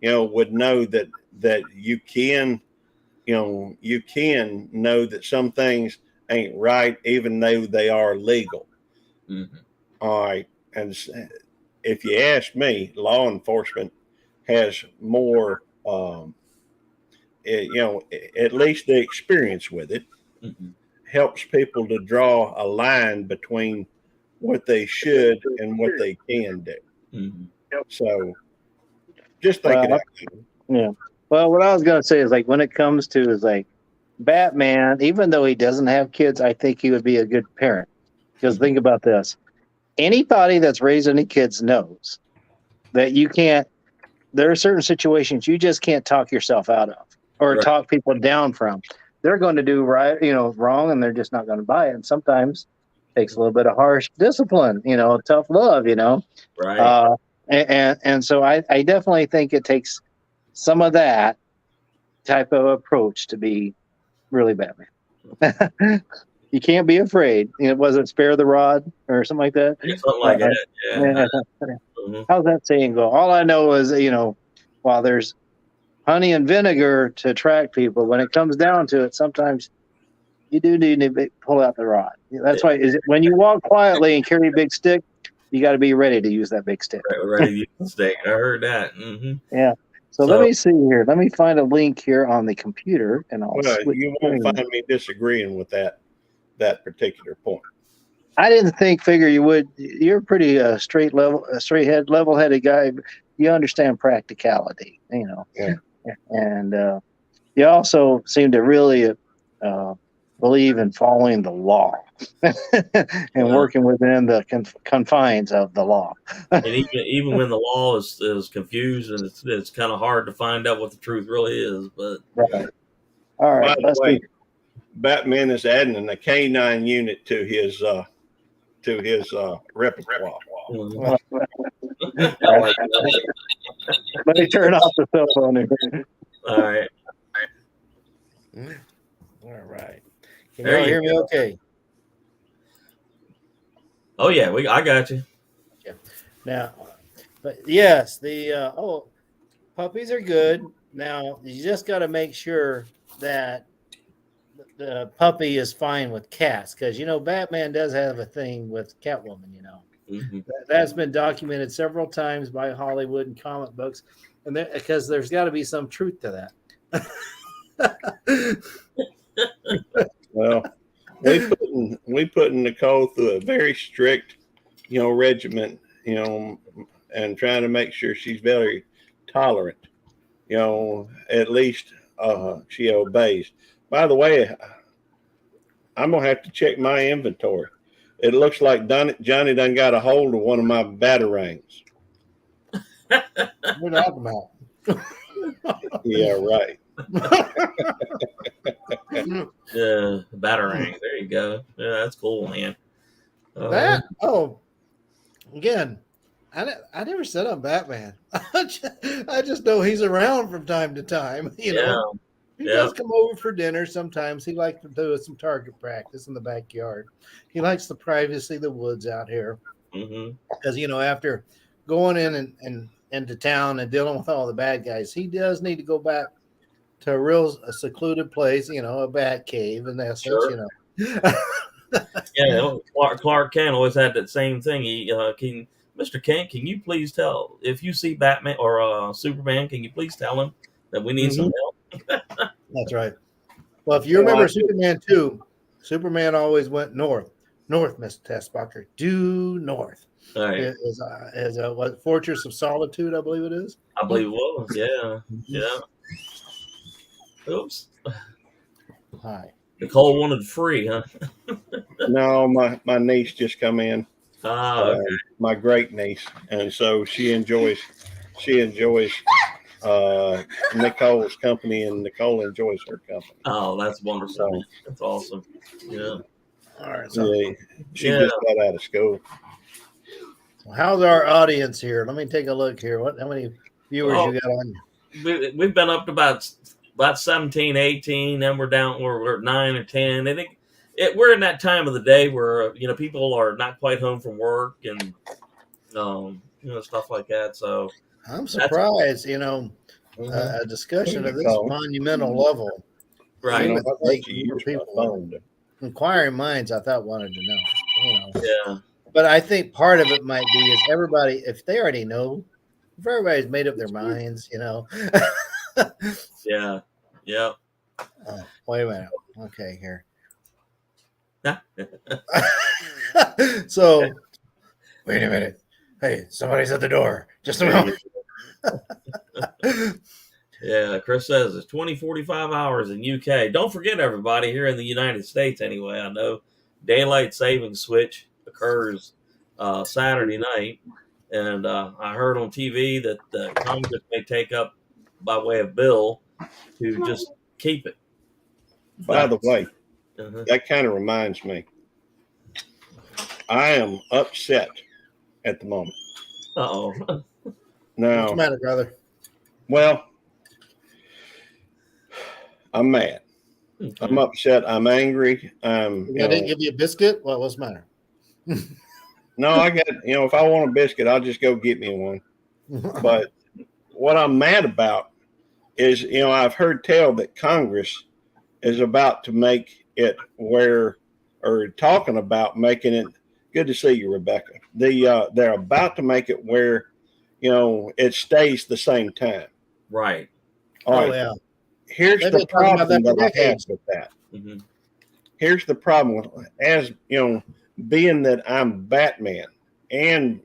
would know that you can know that some things ain't right, even though they are legal. Mm-hmm. All right. And if you ask me, law enforcement has more, at least the experience with it Mm-hmm. helps people to draw a line between what they should and what they can do. Mm-hmm. So just think it Well, out. yeah. Well, what I was gonna say is like when it comes to is like Batman, even though he doesn't have kids, I think he would be a good parent. Because think about this: anybody that's raised any kids knows that you can't. There are certain situations you just can't talk yourself out of or Right. talk people down from. They're going to do right, wrong, and they're just not going to buy it. And sometimes it takes a little bit of harsh discipline, tough love. Right. Uh, and so I definitely think it takes some of that type of approach to be really Batman. You can't be afraid. Was it spare the rod or something like that? Yeah, something Uh, like that. Yeah. yeah. Mm-hmm. How's that saying go? All I know is, while there's honey and vinegar to attract people, when it comes down to it, sometimes you do need to pull out the rod. That's why is it when you walk quietly and carry a big stick, you got to be ready to use that big stick. Right, ready to use the steak. I heard that. Mm-hmm. Yeah. So let So, me see here. Let me find a link here on the computer, and I'll Well, switch you won't screen. find me disagreeing with that particular point. I didn't figure you would. You're a pretty level headed guy. You understand practicality, Yeah. and you also seem to really uh, believe in following the law and well, working within the confines of the law. and even when the law is confused and it's kind of hard to find out what the truth really is, but Right. All By right. the Let's see. way, Batman is adding a canine unit to his repertoire. mm, I All like right. that. Let me turn off the cell phone here. All right, All right. Can there y'all you hear me go. okay? Oh yeah, I got you. Yeah. Now, but yes, the puppies are good. Now, you just got to make sure that the puppy is fine with cats because Batman does have a thing with Catwoman. Mm-hmm. That's been documented several times by Hollywood and comic books, and because there's got to be some truth to that. Well, we putting Nicole through a very strict, regiment, and trying to make sure she's very tolerant. At least she obeys. By the way, I'm gonna have to check my inventory. It looks like Johnny done got a hold of one of my batarangs. We're talking about. Yeah, right. Yeah, Batarang. There you go. Yeah, that's cool, man. That again, I never said I'm Batman. I just know he's around from time to time. Yeah, He yeah, does come over for dinner sometimes. He likes to do some target practice in the backyard. He likes the privacy of the woods out here mm-hmm. because after going in and into town and dealing with all the bad guys, he does need to go back to a secluded place. A bat cave in essence. Sure. Yeah, Clark Kent always had that same thing. He Mr. Kent, can you please tell if you see Batman or Superman? Can you please tell him that we need some Mhm. help? That's right. Well, if you Well, remember Superman 2, Superman always went north. North, Mr. Tessbacher. Due north. All right, It is a what, Fortress of Solitude, I believe it is. I believe it was. Yeah, Mhm. yeah. Oops. Hi. Nicole wanted free, huh? no, my niece just come in. Ah, okay. My great niece, and so she enjoys Nicole's company, and Nicole enjoys her company. Oh, that's wonderful, man. So That's awesome. Yeah, All right. So, yeah, she yeah. just got out of school. how's our audience here? Let me take a look here. How many viewers Oh, you got on? we've been up to about 17, 18. Then we're down. We're at 9 or 10. I think we're in that time of the day where people are not quite home from work and stuff like that. So I'm that's surprised. mhm. A discussion Hey, of this Nicole, monumental level. You Right. would I'll think let you more use my people would. phone. Inquiring minds, I thought, wanted to know. Yeah. But I think part of it might be is everybody, if they already know, if everybody's made up their minds. Yeah. Yeah. Oh, wait a minute. Okay, here. Yeah. So, wait a minute. Hey, somebody's at the door. Just a There you moment. Yeah, Chris says it's 45 hours in UK. Don't forget, everybody, here in the United States anyway, I know daylight saving switch occurs Saturday night. And I heard on TV that Congress may take up by way of bill to just keep it. By the way, Uh-huh. that kind of reminds me. I am upset at the moment. Uh-oh. What's the Now, matter, brother? well, I'm mad. I'm Okay. upset. I'm angry. I didn't give you a biscuit? Well, what's the matter? No, I got, if I want a biscuit, I'll just go get me one. But what I'm mad about is, I've heard tell that Congress is about to make it where, or talking about making it. Good to see you, Rebecca. They're about to make it where, it stays the same time. Right. All Oh, right. yeah. Here's They've the been talking about that problem for that I have decades. with that. Hmm. Here's the problem as being that I'm Batman and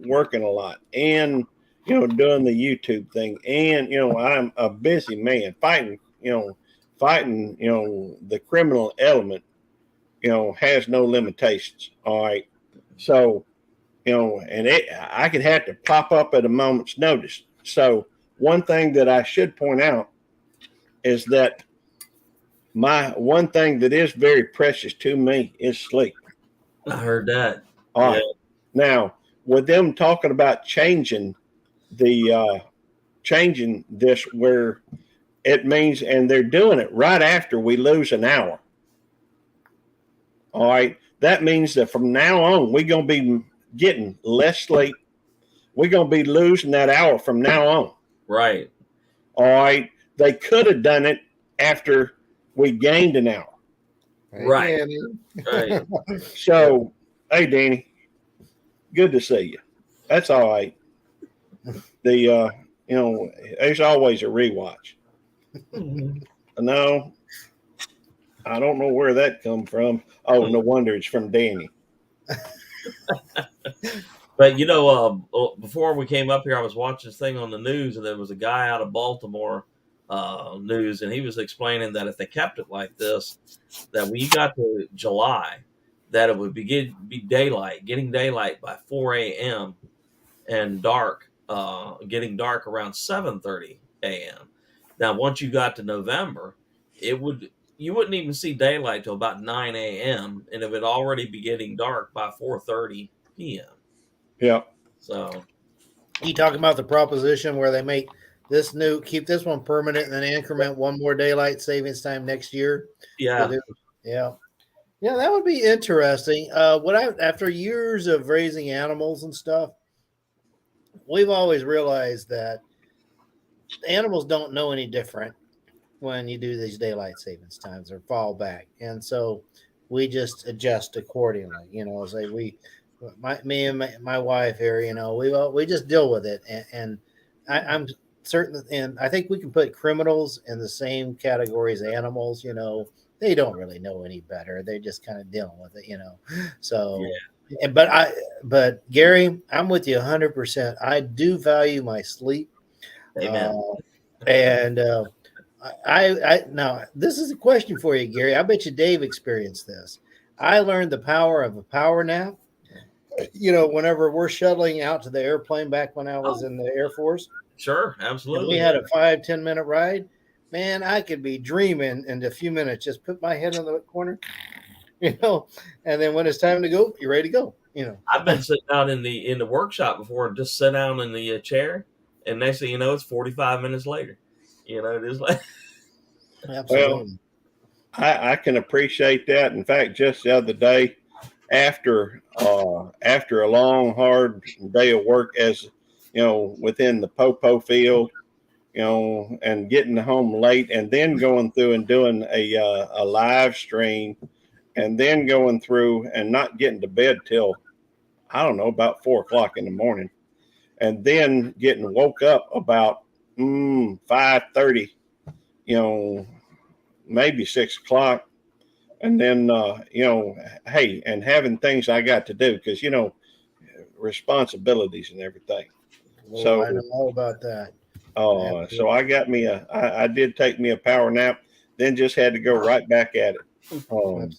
working a lot and doing the YouTube thing and I'm a busy man fighting the criminal element has no limitations. All right, so and I could have to pop up at a moment's notice. So one thing that I should point out is that my one thing that is very precious to me is sleep. I heard that. All Yeah. right. Now, with them talking about the changing this where it means, and they're doing it right after we lose an hour. All right. That means that from now on, we're going to be getting less sleep. We're going to be losing that hour from now on. Right. All right. They could have done it after we gained an hour. Right. Hey, Right. So, hey, Danny, good to see you. That's all right. There's always a rewatch. No, I don't know where that come from. Oh, no wonder it's from Danny. But before we came up here, I was watching this thing on the news, and there was a guy out of Baltimore news, and he was explaining that if they kept it like this, that when you got to July, that it would be daylight, getting daylight by 4 a.m. and getting dark around 7:30 a.m. Now, once you got to November, it would you wouldn't even see daylight till about 9 a.m. and it would already be getting dark by 4:30 p.m. Yeah. So, you talking about the proposition where they make keep this one permanent and then increment one more daylight savings time next year? yeah, Yeah. Yeah, that would be interesting. After years of raising animals and stuff, we've always realized that animals don't know any different when you do these daylight savings times or fall back, and so we just adjust accordingly. Say me and my wife here, we just deal with it, and I'm certain, and I think we can put criminals in the same category as animals. They don't really know any better; they're just kind of dealing with it. So, but Gary, I'm with you 100%. I do value my sleep, uh, Amen. and now this is a question for you, Gary. I bet you Dave experienced this. I learned the power of a power nap. Whenever we're shuttling out to the airplane back when I was Oh, in the Air Force, sure, and we absolutely. had a 5-10 minute ride, man, I could be dreaming in a few minutes. Just put my head in the corner, and then when it's time to go, you're ready to go. I've been sitting out in the workshop before and just sit down in the chair, and next thing you know, it's 45 minutes later. Just like Well, Absolutely. I can appreciate that. In fact, just the other day, after a long, hard day of work, as within the popo field, and getting home late, and then going through and doing a live stream, and then going through and not getting to bed till I don't know about 4 o'clock in the morning, and then getting woke up about 5:30, you know, maybe 6 o'clock, and then hey, and having things I got to do because responsibilities and everything. Oh, I know So all about that. so Absolutely. I did take me a power nap, then just had to go right back at it. Um,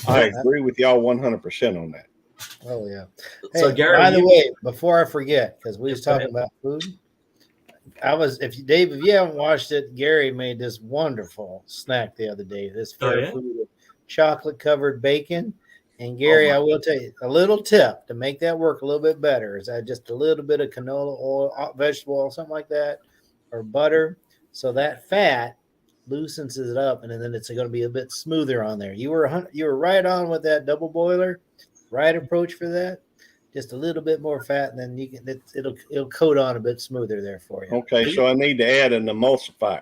I Absolutely. agree with y'all 100% on that. Oh yeah. so, Hey, Gary, by the you way, before I forget, because we yeah, was go ahead. talking about food, if you haven't watched it, Gary made this wonderful snack the other day. This Oh fair yeah. food with chocolate covered bacon. And Oh Gary, my. I will tell you a little tip to make that work a little bit better is that just a little bit of canola oil, vegetable oil, something like that, or butter, so that fat loosens it up, and then it's going to be a bit smoother on there. You were right on with that double boiler, right approach for that. Just a little bit more fat, and then it'll coat on a bit smoother there for you. Okay, so I need to add an emulsifier.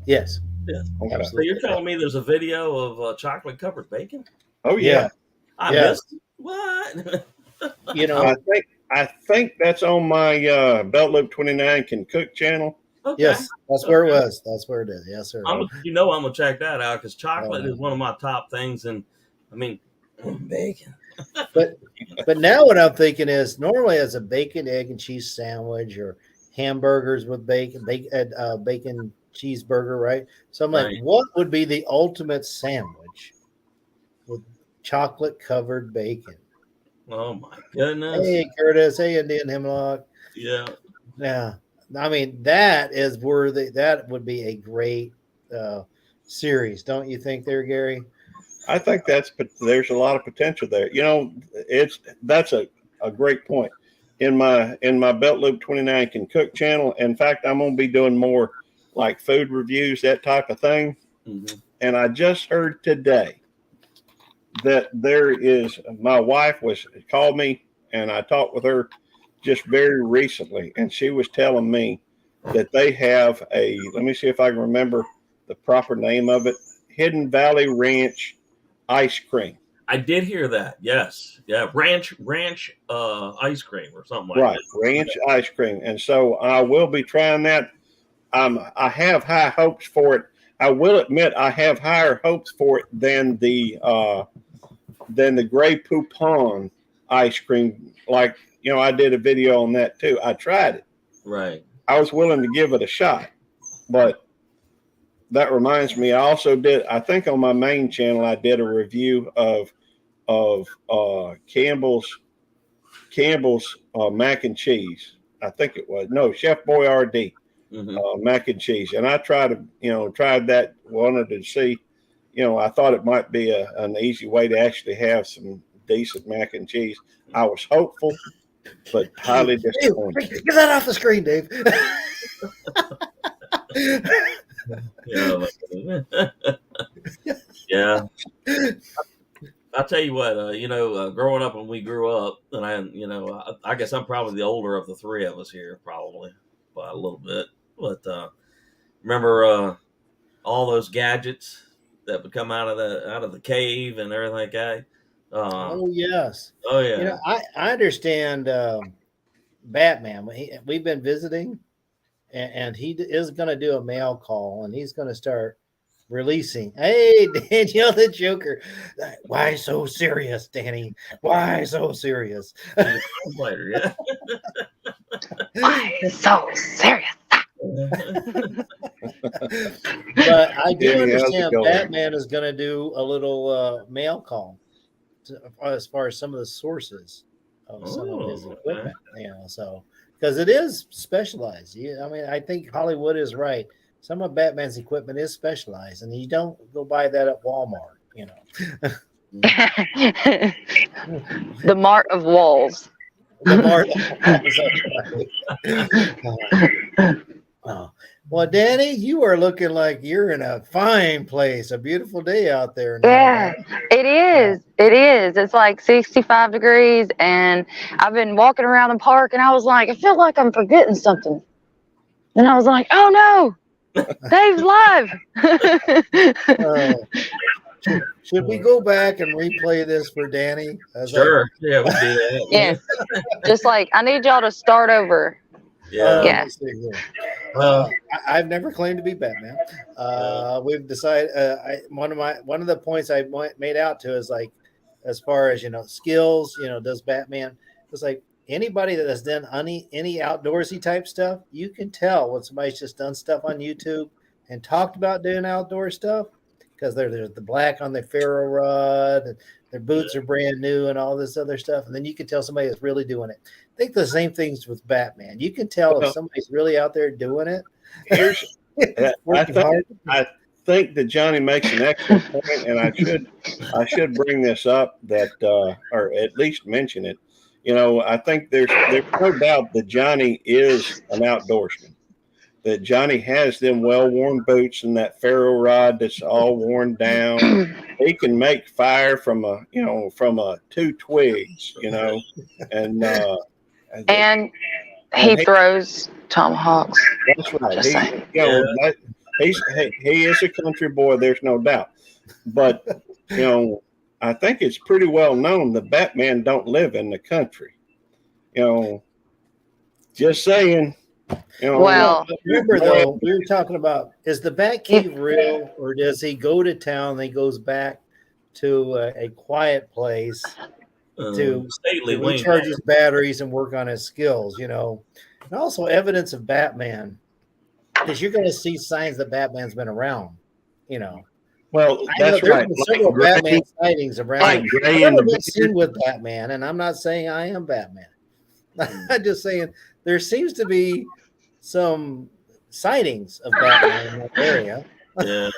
Yes, Yeah. Okay. So you're absolutely. telling me there's a video of chocolate covered bacon? Oh Yeah, yeah, I yeah. missed it. What? You I know, think I think that's on my Beltloop29 Can Cook channel. Okay. yes, that's where it Okay. was. That's where it is. Yes, sir. I'm gonna check that out because Oh, chocolate yeah. is one of my top things, and I mean, bacon. But but now what I'm thinking is normally as a bacon, egg, and cheese sandwich or hamburgers with bacon cheeseburger, right? So I'm like, Right. what would be the ultimate sandwich with chocolate covered bacon? Oh my goodness. Hey, Curtis. Hey, Indian Hemlock. Yeah. Yeah, I mean that is worthy. That would be a great uh, series, don't you think, there, Gary? I think there's a lot of potential there. That's a great point. In my Beltloop29 Can Cook channel, in fact, I'm gonna be doing more like food reviews, that type of thing. Hmm. And I just heard today that there is my wife was called me and I talked with her just very recently, and she was telling me that they have let me see if I can remember the proper name of it, Hidden Valley Ranch ice cream. I did hear that. Yes. Yeah. Ranch ice cream or something like Right, that. ranch ice cream. And so I will be trying that. I have high hopes for it. I will admit I have higher hopes for it than the Grey Poupon ice cream. Like, I did a video on that too. I tried it. Right. I was willing to give it a shot. But that reminds me, I also did, I think on my main channel, I did a review of Campbell's mac and cheese. I think it was. No, Chef Boyardee Hmm. mac and cheese. And I tried that, wanted to see, I thought it might be an easy way to actually have some decent mac and cheese. I was hopeful, but highly Dave, disappointed. get that off the screen, Dave. Yeah. Yeah. I'll tell you what, growing up when we grew up, and I guess I'm probably the older of the three of us here, probably by a little bit. But remember all those gadgets that would come out of the cave and everything like that. Oh yes. Oh yeah. I understand Batman. We've been visiting, and he is going to do a mail call, and he's going to start releasing. Hey, Daniel the Joker, why so serious, Danny? Why so serious? Later, yeah. Why so serious? But I do Danny, how's it understand going? Batman is going to do a little mail call as far as some of the sources of some of his Oh, okay. equipment. So because it is specialized. I mean, I think Hollywood is right. Some of Batman's equipment is specialized, and you don't go buy that at Walmart. The Mart of Walls. The more well, Danny, you are looking like you're in a fine place. A beautiful day out there now. Yeah, it is. It is. It's like 65 degrees, and I've been walking around the park, and I was like, I feel like I'm forgetting something. And I was like, oh no, Dave's live. Should we go back and replay this for Danny? Sure. Yeah, we'll do that. Yes. Just like, I need y'all to start over. Yeah. Yeah. Let's see here. Well, I've never claimed to be Batman. We've decided. One of the points I made out to is like, as far as skills. Does Batman? It's like anybody that has done any outdoorsy type stuff, you can tell when somebody's just done stuff on YouTube and talked about doing outdoor stuff because there's the black on their ferro rod, and their boots are brand new, and all this other stuff, and then you can tell somebody is really doing it. I think the same things with Batman. You can tell if somebody's really out there doing it. I think that Johnny makes an excellent point, and I should bring this up that or at least mention it. I think there's no doubt that Johnny is an outdoorsman. That Johnny has them well-worn boots and that ferro rod that's all worn down. He can make fire from two twigs, and And he throws tomahawks. That's right. He is a country boy. There's no doubt. But I think it's pretty well known that Batman don't live in the country. Just saying. Well, remember though, we were talking about, is the Batcave real, or does he go to town and he goes back to a quiet place to recharge his batteries and work on his skills? And also evidence of Batman, because you're going to see signs that Batman's been around. Well, that's right. There's several Batman sightings around. I've never been seen with Batman, and I'm not saying I am Batman. I'm just saying there seems to be some sightings of Batman in that area. Yeah.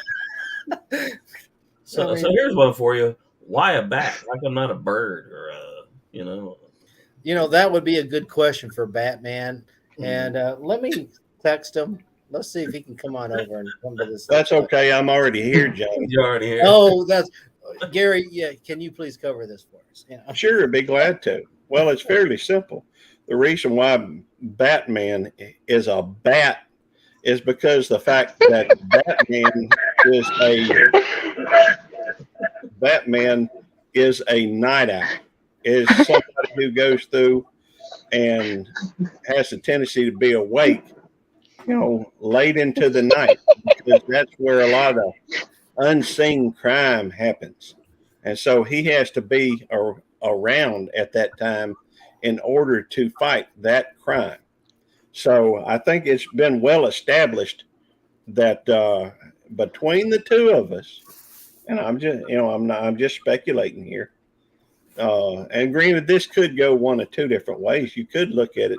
So here's one for you. Why a bat? Like I'm not a bird or that would be a good question for Batman. And let me text him. Let's see if he can come on over and come to this. That's okay. I'm already here, Johnny. You're already here. Oh, that's Gary. Yeah, can you please cover this for us? Sure, I'd be glad to. Well, it's fairly simple. The reason why Batman is a bat is because the fact that Batman is a night owl, is somebody who goes through and has a tendency to be awake, late into the night, because that's where a lot of unseen crime happens. And so he has to be around at that time in order to fight that crime. So I think it's been well established that between the two of us, and I'm just speculating here. And granted, this could go one of two different ways. You could look at it,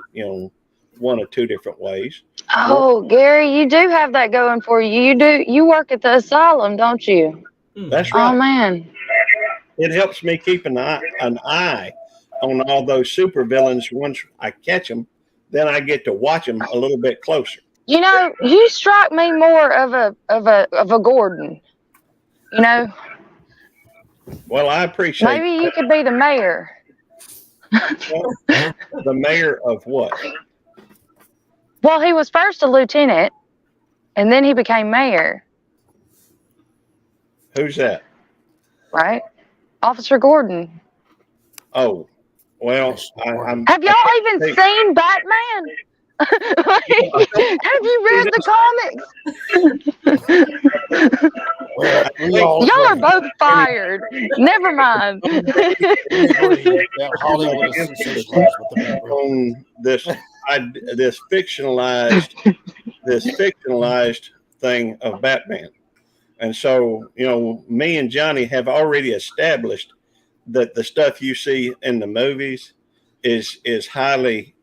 one of two different ways. Oh, Gary, you do have that going for you. You work at the asylum, don't you? That's right. Oh man, it helps me keep an eye on all those supervillains. Once I catch them, then I get to watch them a little bit closer. You strike me more of a Gordon. Well, I appreciate. Maybe you could be the mayor. Well, the mayor of what? Well, he was first a lieutenant, and then he became mayor. Who's that? Right? Officer Gordon. Oh, well, Commissioner Gordon. I'm. Have y'all even Hey, seen Batman? Have you read the comics? Well, we all Y'all are agree. both fired. Never mind. We agree that Hollywood is sensationalized with the Batman. on this fictionalized thing of Batman. And so, me and Johnny have already established that the stuff you see in the movies is highly,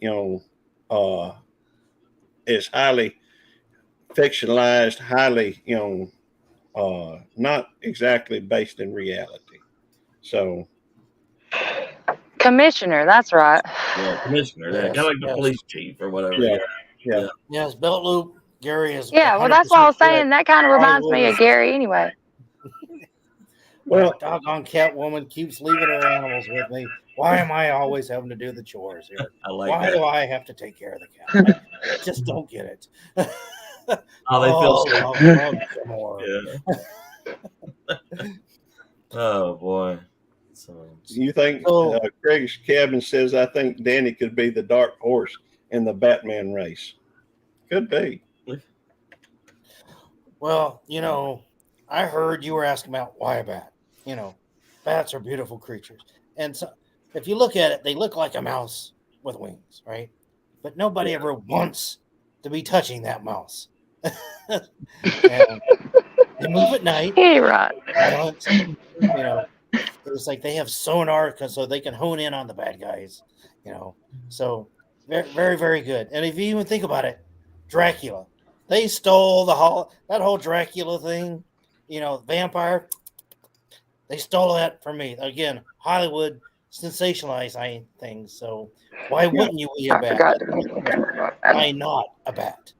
is highly fictionalized, highly, not exactly based in reality. So, Commissioner, that's right. Yeah, commissioner. Yeah, Yes, kind of like the yes. police chief or whatever. yeah, Yeah. yeah. Yes, Beltloop, Gary is Yeah, well, 100% that's why I was correct. saying that kind of reminds me Hollywood of is, Gary anyway. Well, that doggone Catwoman keeps leaving her animals with me. Why am I always having to do the chores here? I like Why that. do I have to take care of the cat? I just don't get it. Oh, they feel so. love some more. Yeah. Oh boy. So you think So, Craig's Cabin says, I think Danny could be the dark horse in the Batman race. Could be. well, I heard you were asking about why a bat. Bats are beautiful creatures. And so if you look at it, they look like a mouse with wings, right? But nobody ever wants to be touching that mouse. And they move at night, You're right. silent. It's like they have sonar so they can hone in on the bad guys. So very, very, very good. And if you even think about it, Dracula, they stole that whole Dracula thing. Vampire, they stole that from me. Again, Hollywood sensationalizing things. So why wouldn't you be a I bat? forgot to mention that. Why not a bat?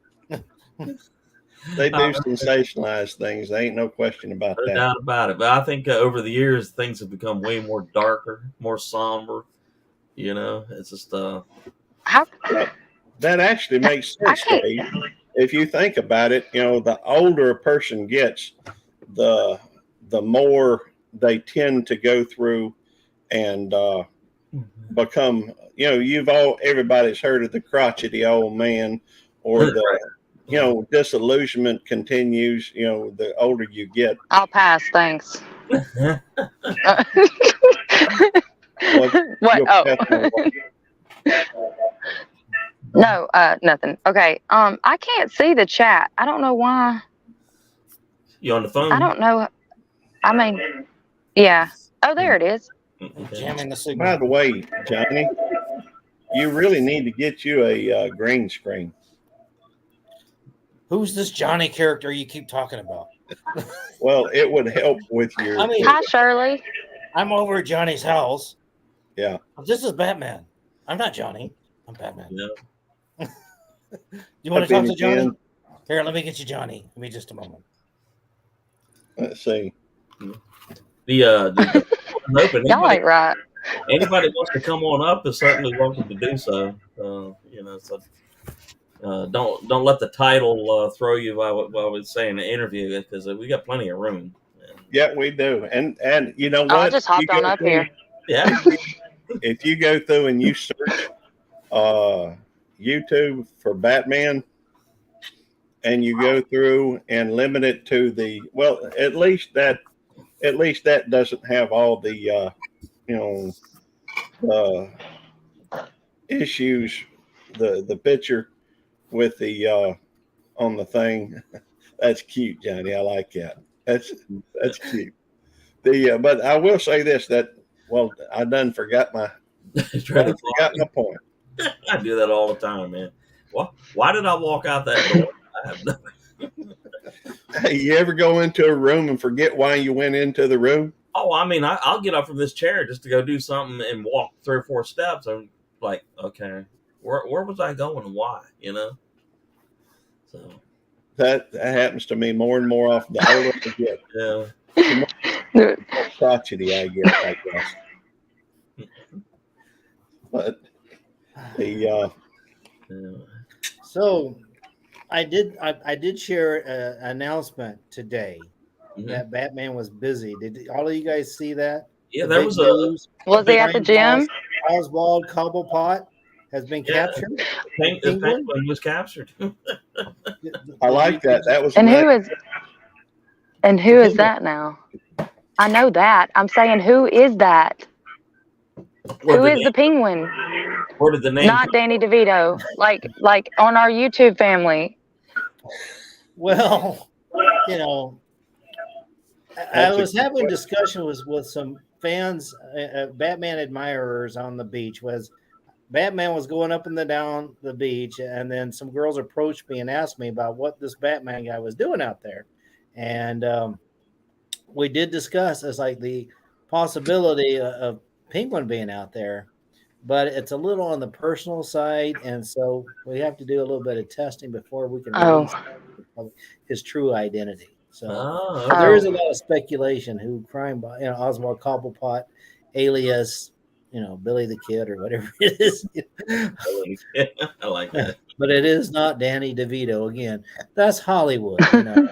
They do sensationalize things. There ain't no question about no that. doubt about it. But I think over the years things have become way more darker, more somber. It's just How, That actually makes I sense, can't. Dave. If you think about it, the older a person gets, the more they tend to go through and become. Everybody's heard of the crotchety old man, or the disillusionment continues. The older you get. I'll pass. Thanks. What, What? you'll Oh. pass on what? No, nothing. Okay. I can't see the chat. I don't know why. you on the phone? I don't know. I mean, yeah. Oh, there it is. Jamming the By signal. the way, Johnny, you really need to get you a green screen. Who's this Johnny character you keep talking about? Well, it would help with your. I mean, Hi, Shirley. I'm over at Johnny's house. Yeah. This is Batman. I'm not Johnny. I'm Batman. Yeah. You want to talk to Johnny? Again. Here, let me get you Johnny. Give me just a moment. Let's see. The open. Y'all ain't right. Anybody wants to come on up is certainly welcome to do so. Don't let the title throw you while we're saying the interview, because we got plenty of room. Yeah, we do. And you know Oh, I what? just hopped on up here. Yeah. If you go through and you search YouTube for Batman, and you go through and limit it to at least that doesn't have all the issues, the picture with the on the thing. That's cute, Johnny. I like that. That's cute. But I will say this, that I done forgot my point. I do that all the time, man. Why did I walk out that door? I have no. Hey, you ever go into a room and forget why you went into the room? Oh, I mean, I'll get up from this chair just to go do something and walk 3 or 4 steps. I'm like, okay, where was I going and why? So That happens to me more and more often. The older I get, yeah. the more crotchety I get, I guess. But the So, I did share an announcement today Mhm. that Batman was busy. Did all of you guys see that? Yeah, the there big was news. Was he at the Brian gym? Oswald Cobblepot has been captured. The the penguin. penguin was captured. I like that. That was And nice. who is that now? I know that. I'm saying who is that? Where Who the is the name? penguin? Where did the name Not come Danny DeVito. Like on our YouTube family. Well, you know, I was having a discussion with some fans, Batman admirers on the beach. Was Batman was going up and down the beach, and then some girls approached me and asked me about what this Batman guy was doing out there, and we did discuss as like the possibility of Penguin being out there, but it's a little on the personal side, and so we have to do a little bit of testing before we can release Oh. his true identity. So Oh, there okay. is a lot of speculation who crime, Oswald Cobblepot, alias, Billy the Kid or whatever it is. Yeah, I like that. But it is not Danny DeVito again. That's Hollywood, Yeah.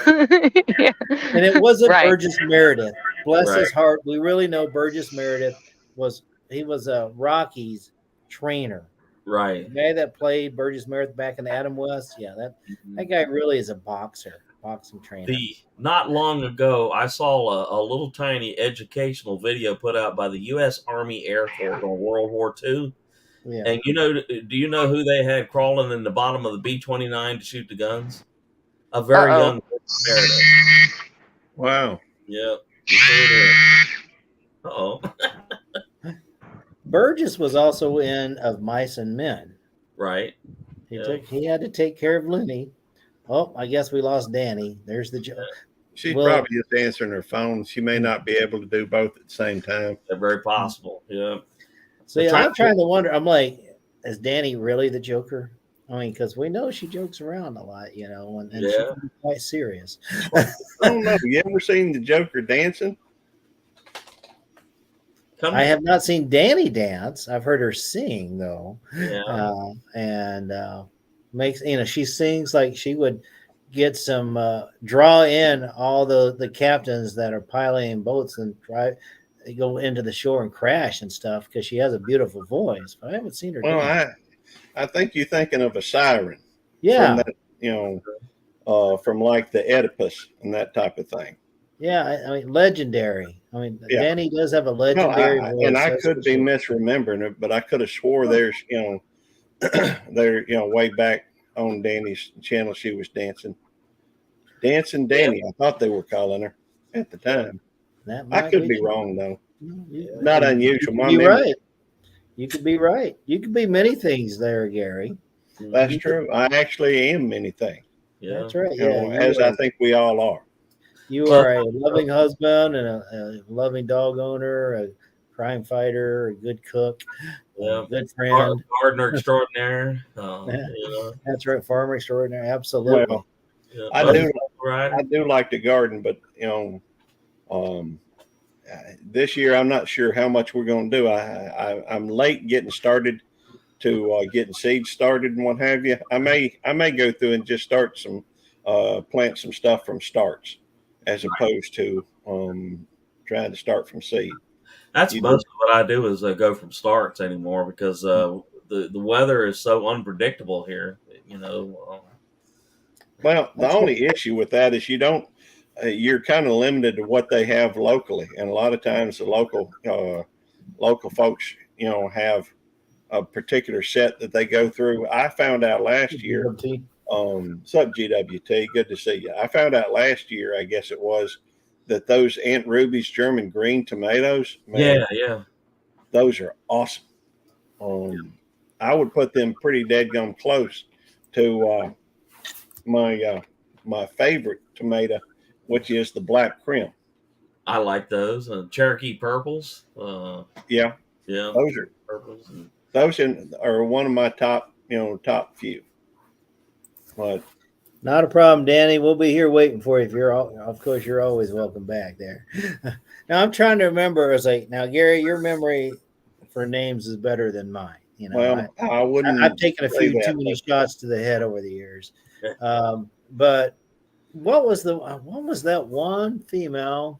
And it wasn't Right. Burgess Meredith. Bless Right. his heart. We really know Burgess Meredith was Rocky's trainer. Right. The guy that played Burgess Meredith back in Adam West. Yeah, that guy really is a boxing trainer. Not long ago, I saw a little tiny educational video put out by the U.S. Army Air Force on World War II. Yeah. And do you know who they had crawling in the bottom of the B-29 to shoot the guns? A very young Meredith. Wow. Yeah. Uh-oh. Burgess was also in Of Mice and Men. Right. He had to take care of Lenny. Oh, I guess we lost Danny. There's the joke. She's probably just answering her phone. She may not be able to do both at the same time. They're very possible. Yeah. So yeah, I'm trying to wonder. I'm like, is Danny really the Joker? I mean, because we know she jokes around a lot, and she can be quite serious. I don't know. You ever seen the Joker dancing? I have not seen Danny dance. I've heard her sing though. Yeah. And makes she sings like she would get some draw in all the captains that are piloting boats and go into the shore and crash and stuff because she has a beautiful voice. But I haven't seen her. Well, I think you're thinking of a siren. Yeah. From that, from like the Oedipus and that type of thing. Yeah, I mein legendary. I mean, Danny does have a legendary voice. And I could be misremembering it, but I could have swore there's, way back on Danny's channel, she was dancing Danny. I thought they were calling her at the time. I could be wrong though. Not unusual. You're right. You could be right. You could be many things there, Gary. That's true. I actually am many things. Yeah. That's right. As I think we all are. You are a loving husband and a loving dog owner, a crime fighter, a good cook, a good friend, gardener extraordinaire. That's right, farmer extraordinaire. Absolutely. Well, I do like to garden, but this year I'm not sure how much we're going to do. I'm late getting started to getting seeds started and what have you. I may go through and just start some plant some stuff from starts, as opposed to trying to start from seed. That's most of what I do is go from starts anymore because the weather is so unpredictable here. Well, the only issue with that is you're kind of limited to what they have locally, and a lot of times the local folks have a particular set that they go through. I found out last year. Sub GWT, good to see you. I found out last year, I guess it was, that those Aunt Ruby's German green tomatoes, man, those are awesome. I would put them pretty deadgum close to my favorite tomato, which is the black crim. I like those Cherokee purples. Yeah, those are purples. Those are one of my top few. But not a problem, Danny. We'll be here waiting for you. Of course, you're always welcome back there. Now I'm trying to remember. I was like, now Gary, your memory for names is better than mine. Well, I wouldn't. I've taken a few too many shots to the head over the years. But what was that one female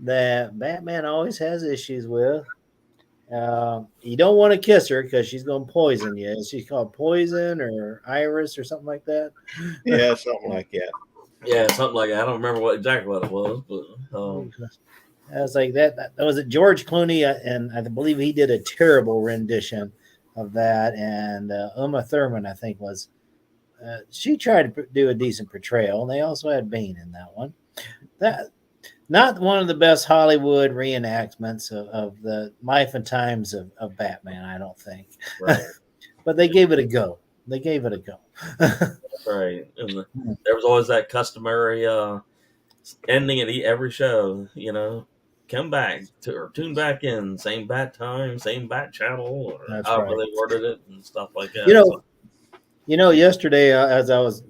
that Batman always has issues with. You don't want to kiss her because she's going to poison you. She's called Poison or Iris or something like that. Yeah, something like that. Yeah, something like that. I don't remember exactly what it was, but I was like that was it. George Clooney, and I believe he did a terrible rendition of that. And Uma Thurman, I think, was she tried to do a decent portrayal. And they also had Bane in that one. That not one of the best Hollywood reenactments of the life and times of Batman, I don't think. right, But they gave it a go. They gave it a go. right. And there was always that customary ending at every show. Come back or tune back in, same bat time, same bat channel, or That's however right. they worded it and stuff like You that. So, know, yesterday as I was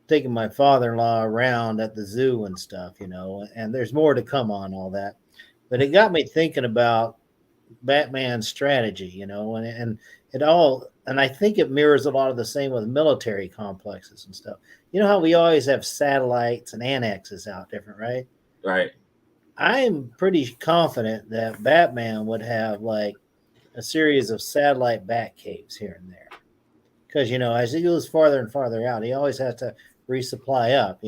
taking my father-in-law around at the zoo and stuff, and there's more to come on all that. But it got me thinking about Batman's strategy, and it all, and I think it mirrors a lot of the same with military complexes and stuff. You know how we always have satellites and annexes out different, right? right, I'm pretty confident that Batman would have like a series of satellite bat caves here and there. Because, as he goes farther and farther out, he always has to resupply up,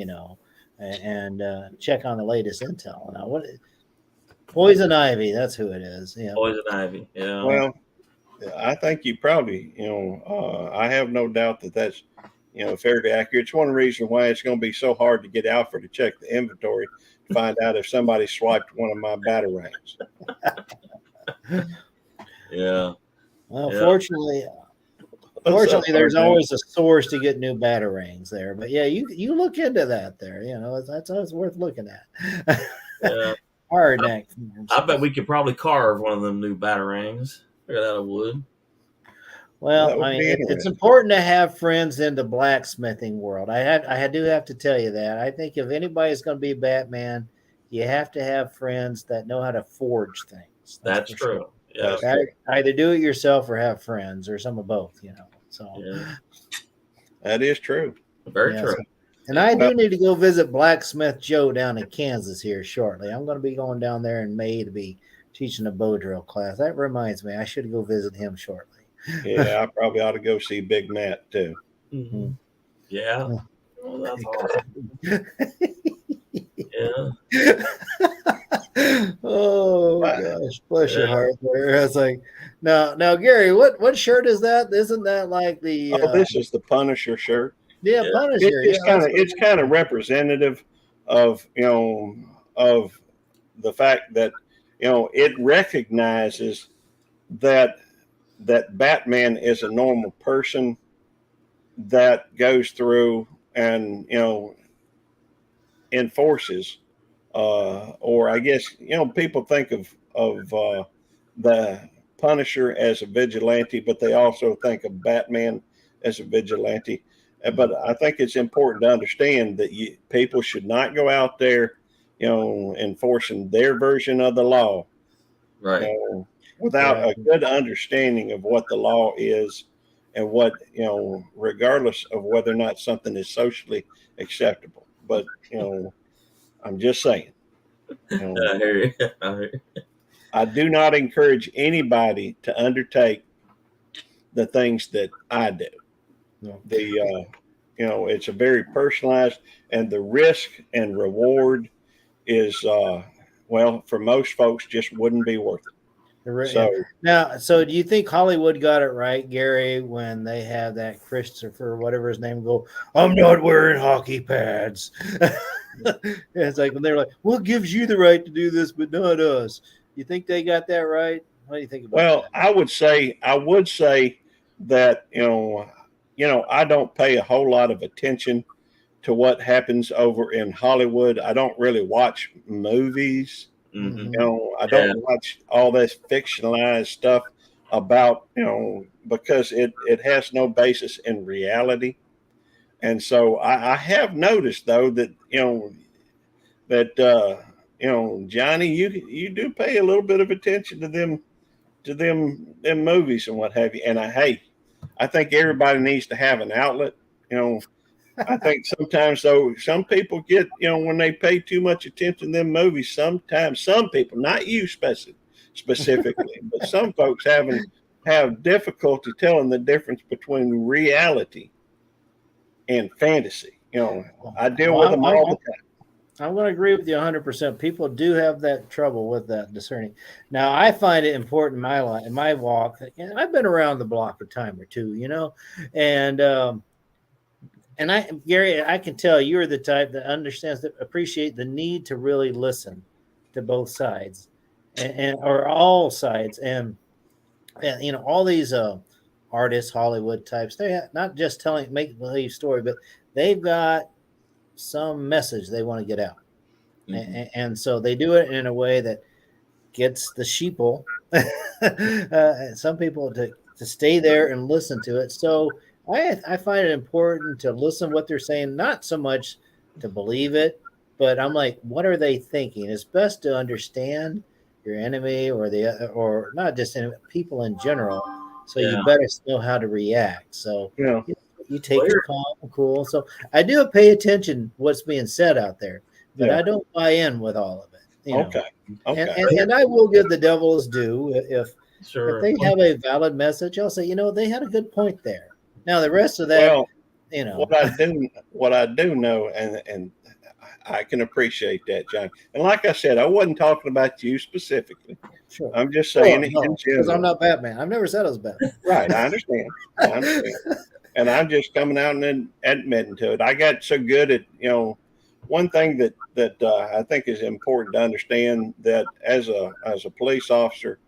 and check on the latest intel. Now, what Poison Ivy, that's who it is. Yeah. Poison Ivy. Yeah, Well, I think you probably, I have no doubt that that's, fairly accurate. It's one reason why it's going to be so hard to get Alfred to check the inventory to find out if somebody swiped one of my batarangs. yeah. Well, Yeah. fortunately, there's always a source to get new batarangs there. But yeah, you look into that there. That's always worth looking at. Yeah. Hard act. I bet we could probably carve one of them new batarangs. Figure out of wood. Well, I mean, it's important to have friends in the blacksmithing world. I do have to tell you that. I think if anybody's going to be Batman, you have to have friends that know how to forge things. That's true. Sure. Yeah. Either do it yourself or have friends or some of both. So Yeah. That is true. Very true. And I do need to go visit Blacksmith Joe down in Kansas here shortly. I'm going to be going down there in May to be teaching a bow drill class. That reminds me, I should go visit him shortly. Yeah, I probably ought to go see Big Matt too. Mm-hmm. Yeah. Well, that's awesome. Yeah. Oh gosh, bless your heart there. I was like, now, Gary, what shirt is that? Isn't that like the? This is the Punisher shirt. Yeah, Punisher. It's kind of representative of of the fact that it recognizes that Batman is a normal person that goes through and enforces, or I guess people think of the Punisher as a vigilante, but they also think of Batman as a vigilante. But I think it's important to understand that people should not go out there, enforcing their version of the law, right? Without a good understanding of what the law is and what, regardless of whether or not something is socially acceptable. But, I'm just saying. I hear you. I do not encourage anybody to undertake the things that I do. No. It's a very personalized, and the risk and reward is, for most folks, just wouldn't be worth it. So do you think Hollywood got it right, Gary, when they have that Christopher, whatever his name, go, I'm not wearing hockey pads? It's like when they're like, what gives you the right to do this, but not us? You think they got that right? What do you think about that? I would say that, I don't pay a whole lot of attention to what happens over in Hollywood. I don't really watch movies. Mm-hmm. I don't watch all this fictionalized stuff about, because it has no basis in reality. And so I have noticed though that, Johnny, you do pay a little bit of attention to them movies and what have you. And I think everybody needs to have an outlet, I think sometimes though, some people get, when they pay too much attention to them movies. Sometimes some people, not you specifically, but some folks have difficulty telling the difference between reality and fantasy. I deal with them all the time. I'm going to agree with you 100%. People do have that trouble with that discerning. Now, I find it important in my life, in my walk. And I've been around the block a time or two, and Gary, I can tell you're the type that understands, that appreciate the need to really listen to both sides, or all sides, and all these artists, Hollywood types. They not just telling make believe story, but they've got some message they want to get out. And so they do it in a way that gets the sheeple, some people to stay there and listen to it. So I find it important to listen to what they're saying, not so much to believe it, but I'm like, what are they thinking? It's best to understand your enemy, or not just people in general. So you better know how to react. So you take it calm and cool. So I do pay attention what's being said out there, but I don't buy in with all of it. Okay. And I will give the devil his due. If they have a valid message, I'll say, they had a good point there. Now the rest of that, what I do know, and I can appreciate that, John. And like I said, I wasn't talking about you specifically. Sure. I'm just saying because I'm not Batman. I've never said I was Batman. Right. I understand. And I'm just coming out and admitting to it. I got so good at, one thing that I think is important to understand, that as a police officer,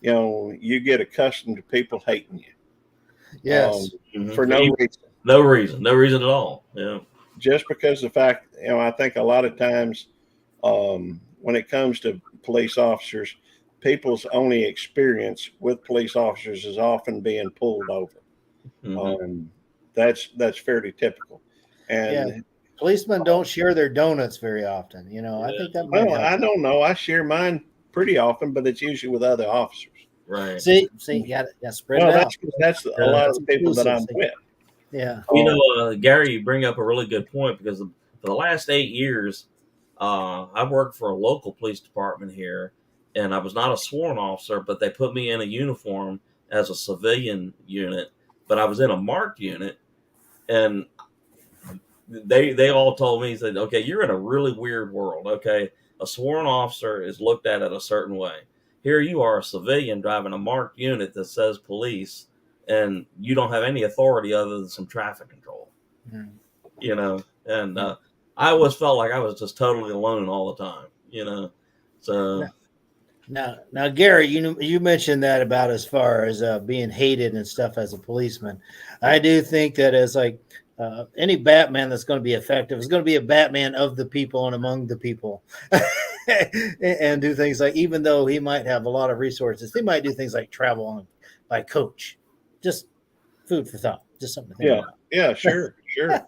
you get accustomed to people hating you. Yes. For no reason. No reason at all. Yeah. Just because the fact, I think a lot of times when it comes to police officers, people's only experience with police officers is often being pulled over. That's fairly typical. And policemen don't share their donuts very often. I think that might help. I don't know. I share mine pretty often, but it's usually with other officers. Right. See, you got to spread it out. That's a lot of the people that I'm with. Yeah. Gary, you bring up a really good point, because for the last 8 years, I worked for a local police department here, and I was not a sworn officer, but they put me in a uniform as a civilian unit, but I was in a marked unit, and they all told me, said, okay, you're in a really weird world. Okay. A sworn officer is looked at a certain way. Here you are, a civilian driving a marked unit that says police, and you don't have any authority other than some traffic control. And I always felt like I was just totally alone all the time, so. Now, Gary, you mentioned that about as far as being hated and stuff as a policeman. I do think that as like any Batman that's going to be effective is going to be a Batman of the people and among the people, and do things like, even though he might have a lot of resources, he might do things like travel on by coach. Just food for thought. Just something to think about. Yeah, sure. Yeah.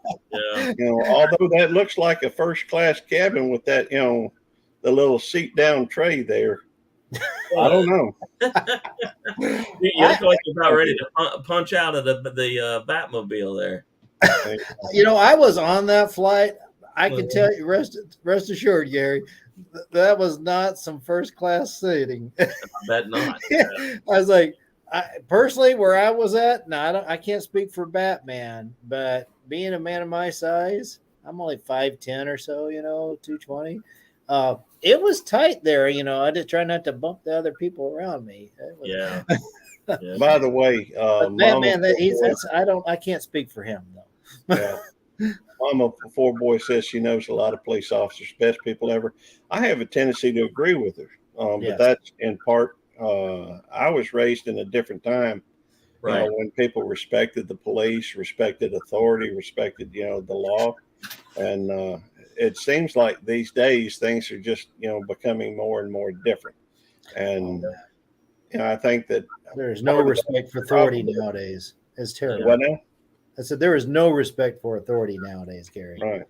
Although that looks like a first class cabin with that, the little seat down tray there. I don't know. You look like you're about ready to punch out of the Batmobile there. I was on that flight. I can tell you, rest assured, Gary, that was not some first class seating. I bet not. Yeah. I was like, personally, where I was at, I can't speak for Batman, but being a man of my size, I'm only 5'10" or so, 220. It was tight there, I just try not to bump the other people around me. Yeah. By the way, Batman, I can't speak for him though. Yeah. Mama Four Boy says she knows a lot of police officers, best people ever. I have a tendency to agree with her, but that's in part. I was raised in a different time, right? When people respected the police, respected authority, respected the law, and it seems like these days things are just becoming more and more different, and I think that there is no respect for authority nowadays. It's terrible. What now? I said there is no respect for authority nowadays, Gary. Right.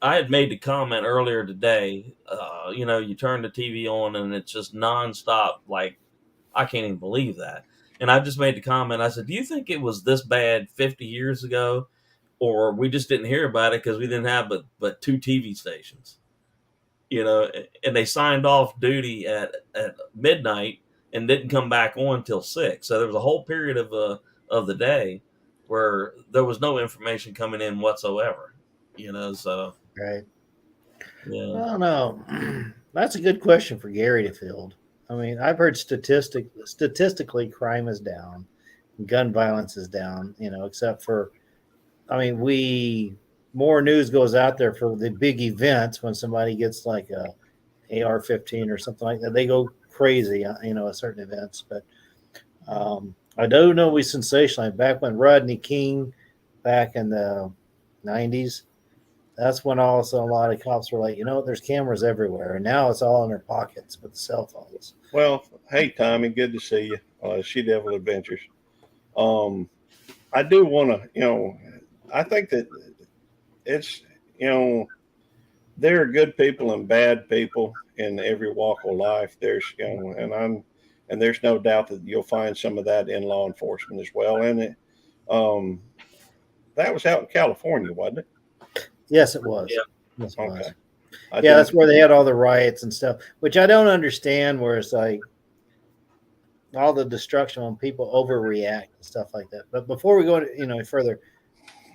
I had made the comment earlier today. You turn the TV on and it's just nonstop. Like, I can't even believe that. And I just made the comment. I said, "Do you think it was this bad 50 years ago?" or we just didn't hear about it because we didn't have but two TV stations, and they signed off duty at midnight and didn't come back on till 6. So there was a whole period of the day where there was no information coming in whatsoever. So Right. yeah. I don't know. That's a good question for Gary to field. I mean, I've heard statistically crime is down, gun violence is down, except for, I mean, more news goes out there for the big events when somebody gets like a AR-15 or something like that. They go crazy, at certain events. But I do know we sensationalized back when Rodney King, back in the 90s. That's when all of a sudden a lot of cops were like, there's cameras everywhere, and now it's all in their pockets with the cell phones. Well, hey Tommy, good to see you. She Devil Adventures. I do want to, I think that it's, there are good people and bad people in every walk of life. There's, and there's no doubt that you'll find some of that in law enforcement as well. And that was out in California, wasn't it? Yes, it was. Yeah. Yes, it was. Okay. Yeah, that's where they had all the riots and stuff, which I don't understand, where it's like all the destruction when people overreact and stuff like that. But before we go further,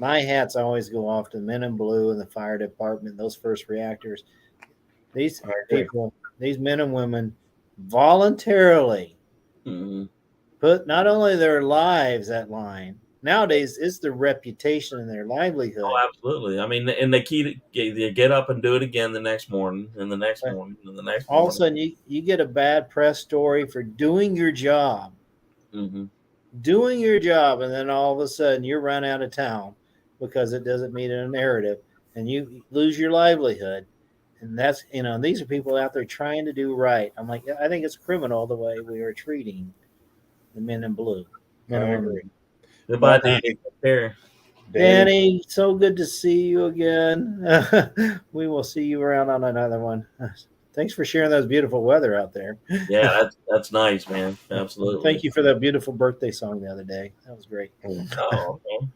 my hats always go off to men in blue and the fire department, those first reactors. These people, these men and women voluntarily put not only their lives at line. Nowadays, it's their reputation and their livelihood. Oh, absolutely. I mean, and they get up and do it again the next morning, and the next morning, and the next morning. All of a sudden, you get a bad press story for doing your job. Mm-hmm. Doing your job, and then all of a sudden, you're run out of town because it doesn't meet a narrative, and you lose your livelihood. And that's, these are people out there trying to do right. I'm like, I think it's criminal the way we are treating the men in blue. I agree. Goodbye, Danny. Danny, so good to see you again. We will see you around on another one. Thanks for sharing those beautiful weather out there. Yeah, that's nice, man. Absolutely. Thank you for that beautiful birthday song the other day. That was great. Oh, okay.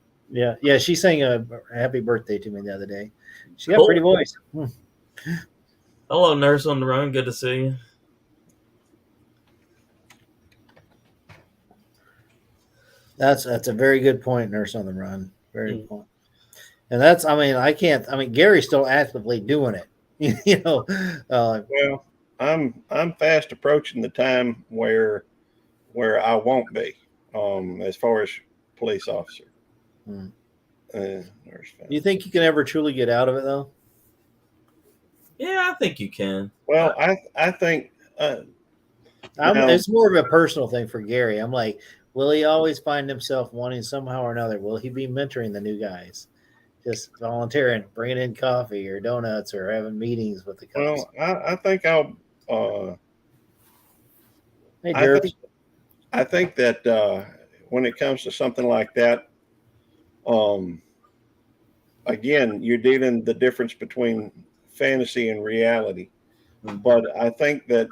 Yeah. She sang a happy birthday to me the other day. She got a pretty voice. Hello, Nurse on the Run. Good to see you. That's a very good point, Nurse on the Run. Very good point. And that's, Gary's still actively doing it. Well, I'm fast approaching the time where I won't be, as far as police officer. You think you can ever truly get out of it, though? Yeah, I think you can. Well, I think it's more of a personal thing for Gary. I'm like, will he always find himself wanting somehow or another? Will he be mentoring the new guys? Just volunteering, bringing in coffee or donuts or having meetings with the cops? Well, I think I'll. Hey, Derby. I think that when it comes to something like that, again, you're dealing the difference between fantasy and reality. But I think that,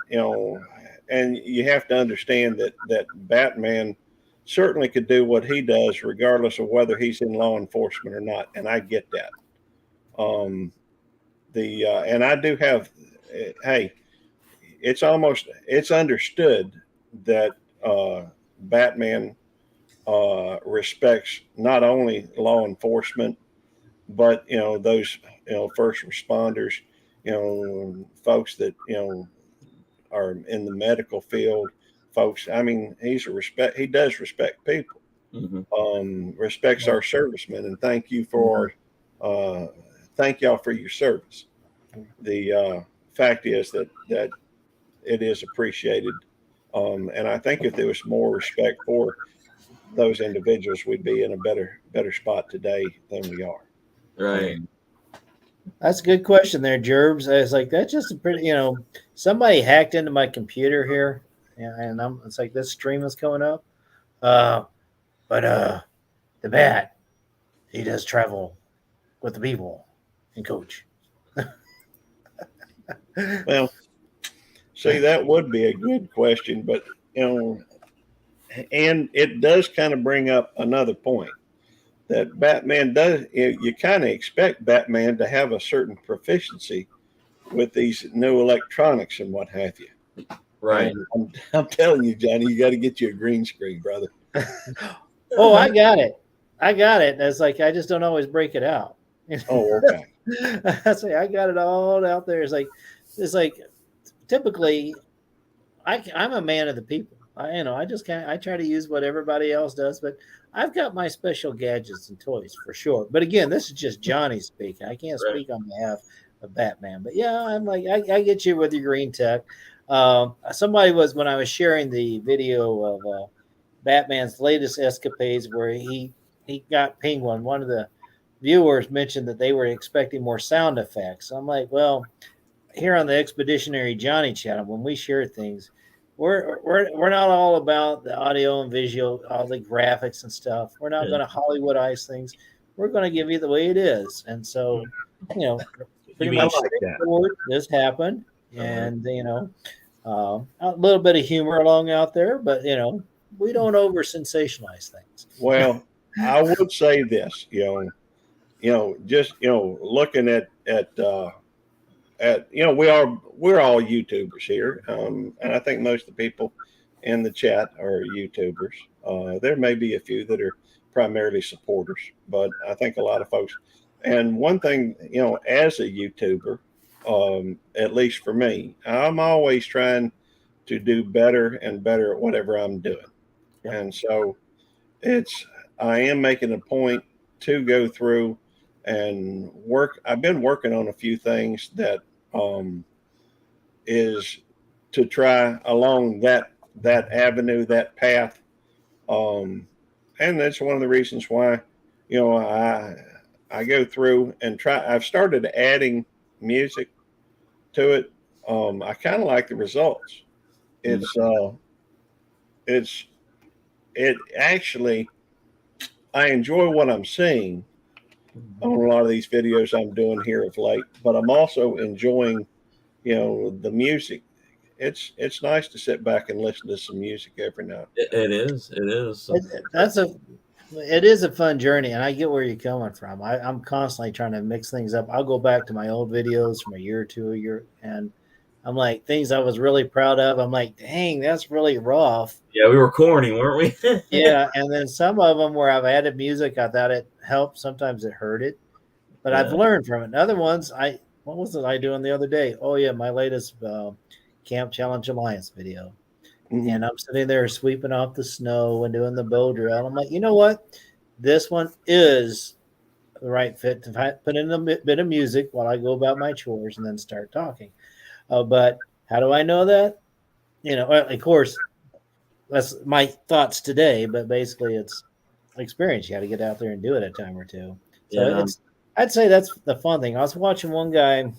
and you have to understand that Batman certainly could do what he does regardless of whether he's in law enforcement or not, and I get that. And I do have, hey, it's understood that Batman respects not only law enforcement, but those first responders, folks that are in the medical field, folks. I mean, he does respect people. Respects our servicemen, and thank y'all for your service. The fact is that it is appreciated, and I think if there was more respect for those individuals, we'd be in a better spot today than we are. Right. That's a good question there, Gerbs. I was like, that's just a pretty, somebody hacked into my computer here, and it's like this stream is coming up. But the Bat, he does travel with the people and coach. Well, see, that would be a good question, but and it does kind of bring up another point. that Batman does. You kind of expect Batman to have a certain proficiency with these new electronics and what have you. Right. And I'm telling you, Johnny, you got to get you a green screen, brother. Oh, I got it. I got it. It's like I just don't always break it out. Oh, okay. I say I got it all out there. It's like typically I'm a man of the people. I just can't. I try to use what everybody else does, but I've got my special gadgets and toys for sure. But again, this is just Johnny speaking. I can't Right. speak on behalf of Batman. But yeah, I'm like I get you with your green tech. Somebody was when I was sharing the video of Batman's latest escapades, where he got Penguin. One of the viewers mentioned that they were expecting more sound effects. I'm like, well, here on the Expeditionary Jonny channel, when we share things, we're not all about the audio and visual, all the graphics and stuff. We're not Yeah. going to Hollywoodize things. We're going to give you the way it is. And so, pretty mean- much I like that. straightforward. This happened, and a little bit of humor along out there, but we don't over sensationalize things. Well, I would say this, just looking at we're all YouTubers here, and I think most of the people in the chat are YouTubers. There may be a few that are primarily supporters, but I think a lot of folks. And one thing, as a YouTuber, at least for me, I'm always trying to do better and better at whatever I'm doing, Yep. and so I am making a point to go through and work. I've been working on a few things that is to try along that avenue, that path, and that's one of the reasons why I go through and try. I've started adding music to it. I kind of like the results. It's it actually. I enjoy what I'm seeing on a lot of these videos I'm doing here of late, but I'm also enjoying, the music. It's nice to sit back and listen to some music every now. It is. It is. It is a fun journey, and I get where you're coming from. I'm constantly trying to mix things up. I'll go back to my old videos from a year, and I'm like things I was really proud of. I'm like, dang, that's really rough. Yeah, we were corny, weren't we? Yeah, and then some of them where I've added music, I thought it helped. Sometimes it hurt it, but I've Yeah. learned from it. And other ones, what was it I doing the other day? Oh yeah, my latest Camp Challenge Alliance video. Mhm. And I'm sitting there sweeping off the snow and doing the bow drill. I'm like, you know what? This one is the right fit to put in a bit of music while I go about my chores and then start talking. But how do I know that? Of course, that's my thoughts today, but basically it's experience. You got to get out there and do it a time or two. So Yeah. I'd say that's the fun thing. I was watching one guy,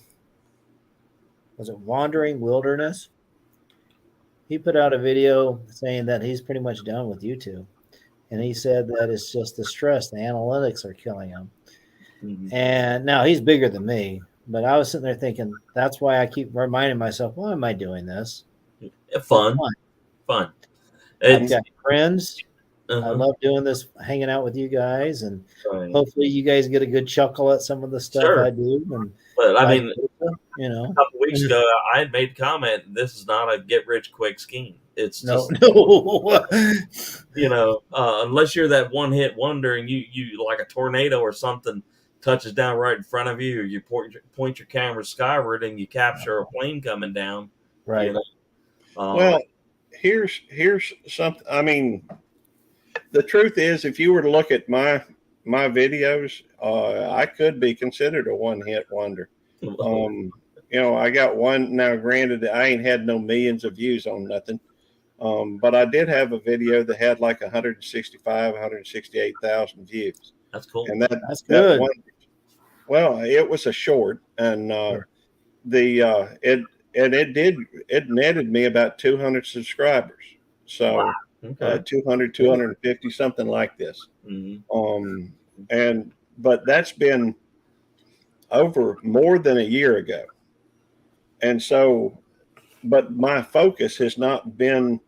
was it Wandering Wilderness? He put out a video saying that he's pretty much done with YouTube. And he said that it's just the stress, the analytics are killing him. Mhm. And now he's bigger than me, but I was sitting there thinking, that's why I keep reminding myself, why am I doing this? Fun. I've It's got friends. I uh-huh. love doing this, hanging out with you guys, and Right. hopefully you guys get a good chuckle at some of the stuff Sure. I do. And But I vice mean, versa, a couple weeks ago, I had made a comment. This is not a get rich quick scheme. It's No, just no. unless you're that one hit wonder and you like a tornado or something touches down right in front of you, or you point your camera skyward and you capture a plane coming down. Right. Well, here's something. I mean, the truth is, if you were to look at my videos, I could be considered a one hit wonder. I got one now. Granted, I ain't had no millions of views on nothing, but I did have a video that had like 168,000 views. That's cool. And That's good. Well, it was a short, and it netted me about 200 subscribers. So. Wow. Okay. 200, 250, something like this. Mm-hmm. But that's been over more than a year ago. And so, but my focus has not been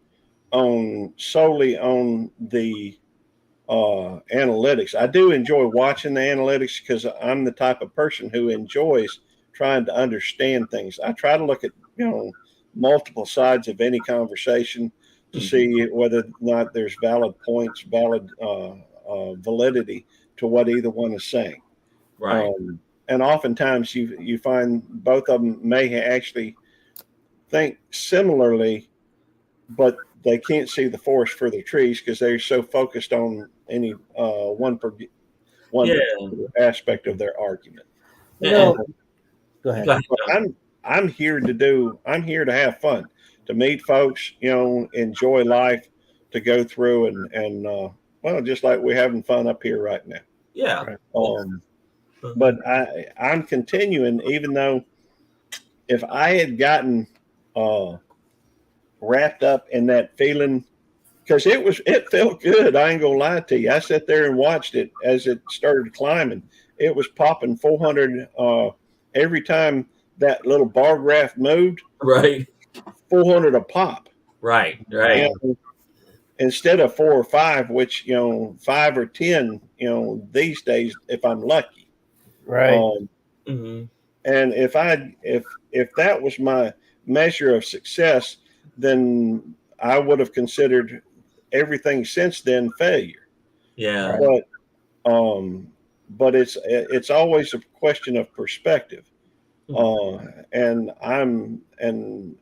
solely on the analytics. I do enjoy watching the analytics because I'm the type of person who enjoys trying to understand things. I try to look at multiple sides of any conversation to see whether or not there's valid points, valid validity to what either one is saying. Right. And oftentimes you find both of them may actually think similarly, but they can't see the forest for the trees because they're so focused on any one Yeah. particular aspect of their argument. You And, know, go ahead. go ahead, But John. I'm here to have fun, to meet folks, enjoy life, to go through and well, just like we're having fun up here right now. Yeah. Right. Um, Mhm. but I'm continuing, even though if I had gotten uh, wrapped up in that feeling, because it felt good. I ain't gonna lie to you. I sat there and watched it as it started climbing. It was popping 400 every time that little bar graph moved. Right. 400 a pop. Right. Right. Wow. Instead of 4 or 5, which 5 or 10, these days if I'm lucky. Right. Um, Hmm. and if that was my measure of success, then I would have considered everything since then failure. Yeah. Right. But but it's always a question of perspective, Mhm. and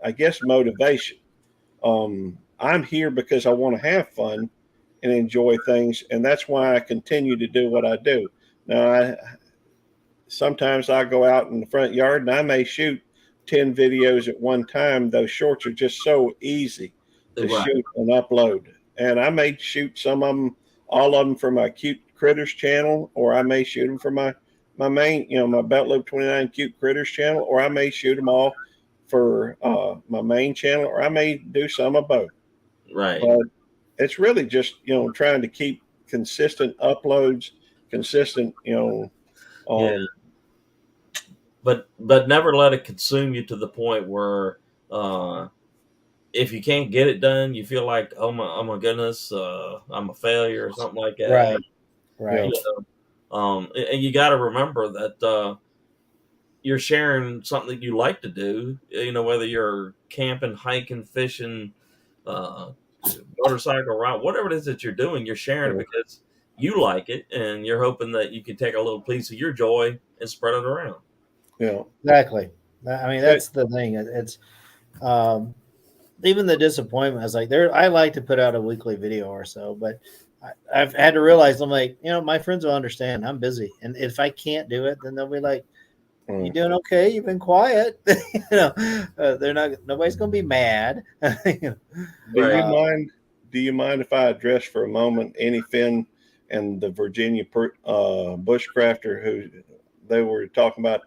I guess motivation. I'm here because I want to have fun and enjoy things, and that's why I continue to do what I do. Now, sometimes I go out in the front yard and I may shoot 10 videos at one time. Those shorts are just so easy to Right. shoot and upload. And I may shoot some of them, all of them for my Cute Critters channel, or I may shoot them for my main, my Beltloop29 Cute Critters channel, or I may shoot them all for my main channel, or I may do some of both. Right. But it's really just, trying to keep consistent uploads, consistent, Yeah. um, But never let it consume you to the point where uh, if you can't get it done, you feel like oh my goodness, I'm a failure or something like that. Right. you Right. know, And you got to remember that you're sharing something that you like to do. Whether you're camping, hiking, fishing, uh, motorcycle ride, whatever it is that you're doing, you're sharing it Yeah, because you like it, and you're hoping that you can take a little piece of your joy and spread it around. yeah, Exactly. I mean, It- that's the thing. It's um, even the disappointment. I was like, there. I like to put out a weekly video or so, but I've had to realize I'm like, my friends will understand. I'm busy, and if I can't do it, then they'll be like, "You mm. doing okay? You've been quiet." They're not. Nobody's gonna be mad. You Do Right. you mind? Do you mind if I address for a moment Annie Finn and the Virginia bushcrafter who they were talking about?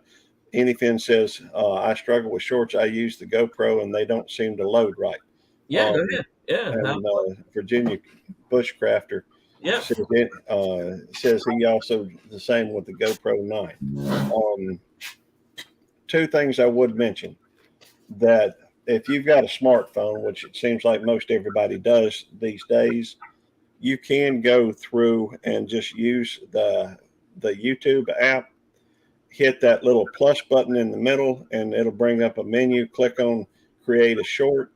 Annie Finn says, "I struggle with shorts. I use the GoPro and they don't seem to load right." Yeah, go Um, ahead. Yeah, and Virginia bushcrafter yeah. says he also the same with the GoPro 9. Um, Two things I would mention: that if you've got a smartphone, which it seems like most everybody does these days, you can go through and just use the YouTube app, hit that little plus button in the middle, and it'll bring up a menu. Click on create a short,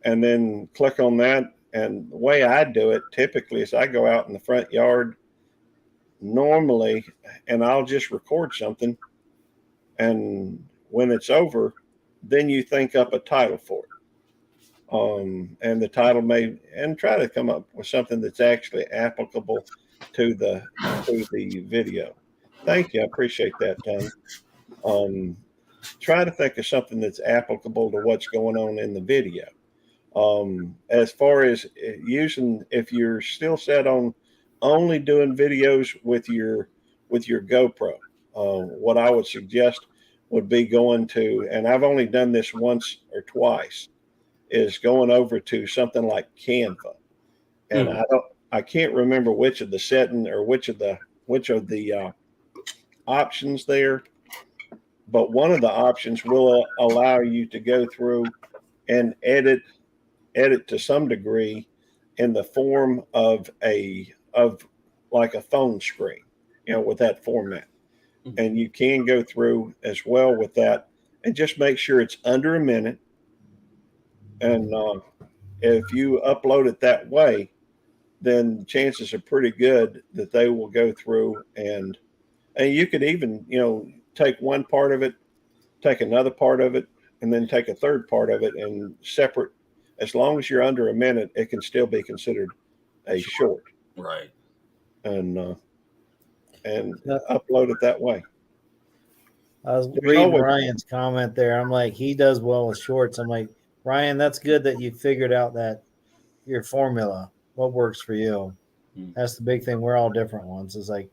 and then click on that. And the way I do it typically is I go out in the front yard normally, and I'll just record something. And when it's over, then you think up a title for it. And the title may and try to come up with something that's actually applicable to the video. Thank you, I appreciate that, Tony. Um, Try to think of something that's applicable to what's going on in the video. As far as using, if you're still set on only doing videos with your GoPro, what I would suggest would be going to, and I've only done this once or twice, is going over to something like Canva, and Mhm. I can't remember which of the setting or which of the options there, but one of the options will allow you to go through and edit to some degree in the form of of like a phone screen, with that format. And you can go through as well with that, and just make sure it's under a minute. And if you upload it that way, then chances are pretty good that they will go through, and you could even take one part of it, take another part of it, and then take a third part of it, and separate. As long as you're under a minute, it can still be considered a short, Right. and upload it that way. I was There's reading always- Ryan's comment there. I'm like, he does well with shorts. I'm like, Ryan, that's good that you figured out that your formula, what works for you. That's the big thing. We're all different ones. It's like,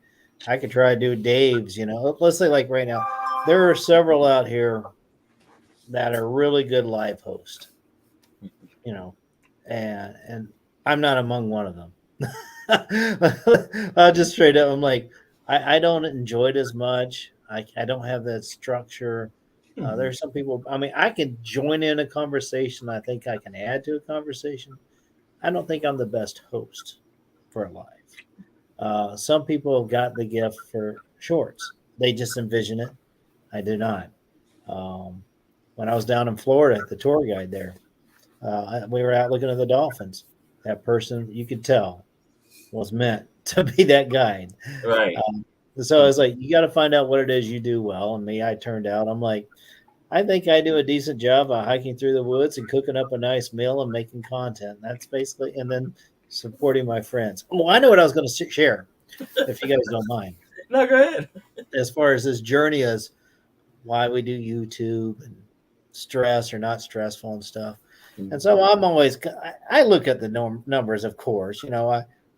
I could try to do Dave's, let's say like right now, there are several out here that are really good live hosts, and I'm not among one of them. I'll just straight up, I'm like, I don't enjoy it as much. I don't have that structure. There's some people, I mean, I can join in a conversation. I think I can add to a conversation. I don't think I'm the best host for a live. Some people have got the gift for shorts. They just envision it. I do not. When I was down in Florida, the tour guide there, we were out looking at the dolphins. That person, you could tell, was meant to be that guide. Right. So I was like, you got to find out what it is you do well. And me, I turned out, I'm like, I think I do a decent job of hiking through the woods and cooking up a nice meal and making content. That's basically, and then supporting my friends. Oh, I know what I was going to share, if you guys don't mind. No, go ahead. As far as this journey is, why we do YouTube and stress or not stressful and stuff. And so I'm always, I look at the numbers, of course.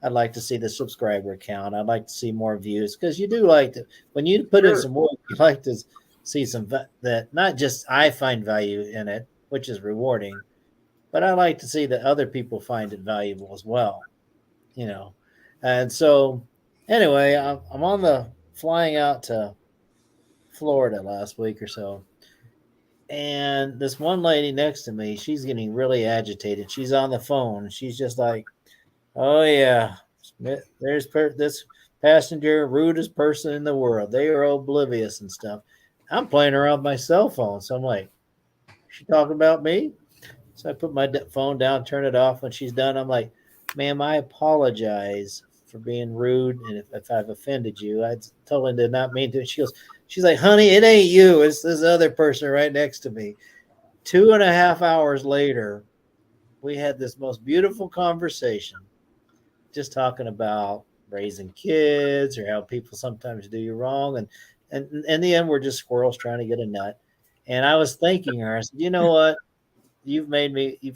I'd like to see the subscriber count. I'd like to see more views, because you do like to, when you put in some work, you like to see some that not just I find value in it, which is rewarding, but I like to see that other people find it valuable as well. And so anyway, I'm on the flying out to Florida last week or so. And this one lady next to me, she's getting really agitated. She's on the phone. She's just like, oh, yeah, there's this passenger, rudest person in the world. They are oblivious and stuff. I'm playing around with my cell phone. So I'm like, is she talking about me? So I put my phone down, turn it off. When she's done, I'm like, ma'am, I apologize for being rude. And if I've offended you, I totally did not mean to. She's like, honey, it ain't you. It's this other person right next to me. 2.5 hours later, we had this most beautiful conversation, just talking about raising kids or how people sometimes do you wrong. And in the end, we're just squirrels trying to get a nut. And I was thanking her. I said, you know what? You've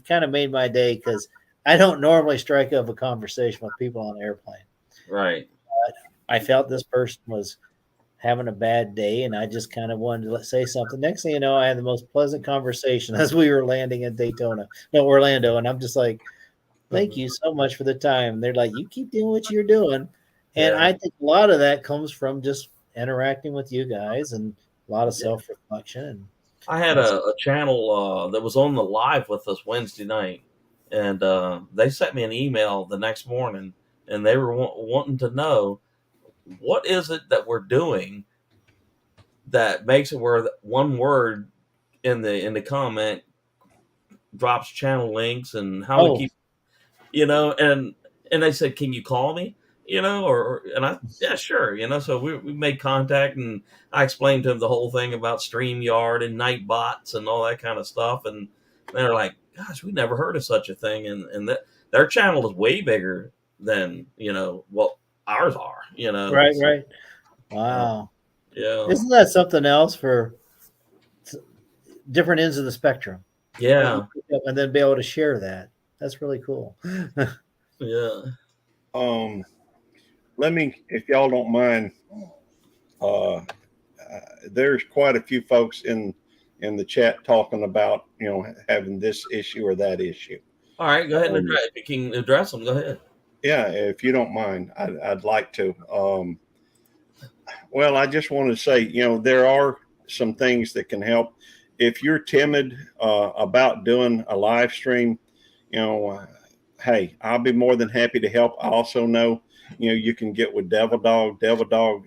kind of made my day, because I don't normally strike up a conversation with people on an airplane. Right. But I felt this person was having a bad day, and I just kind of wanted to say something. Next thing you know, I had the most pleasant conversation as we were landing in Orlando. And I'm just like, thank you so much for the time. They're like, you keep doing what you're doing. And I think a lot of that comes from just interacting with you guys and a lot of self-reflection. I had a channel that was on the live with us Wednesday night, and they sent me an email the next morning, and they were wanting to know, what is it that we're doing that makes it where one word in the comment drops channel links, and how we keep, and they said, can you call me? Yeah, sure. So we made contact, and I explained to them the whole thing about StreamYard and Nightbots and all that kind of stuff. And they're like, gosh, we never heard of such a thing. And that their channel is way bigger than, what ours are, Right. Wow. Yeah. Isn't that something else for different ends of the spectrum? Yeah. And then be able to share that. That's really cool. Yeah. Let me, if y'all don't mind, there's quite a few folks in the chat talking about, having this issue or that issue. All right, go ahead and address. If you can address them, go ahead. Yeah, if you don't mind, I'd like to. Well, I just want to say, there are some things that can help. If you're timid about doing a live stream, hey, I'll be more than happy to help. I also know you can get with Devil Dog. Devil Dog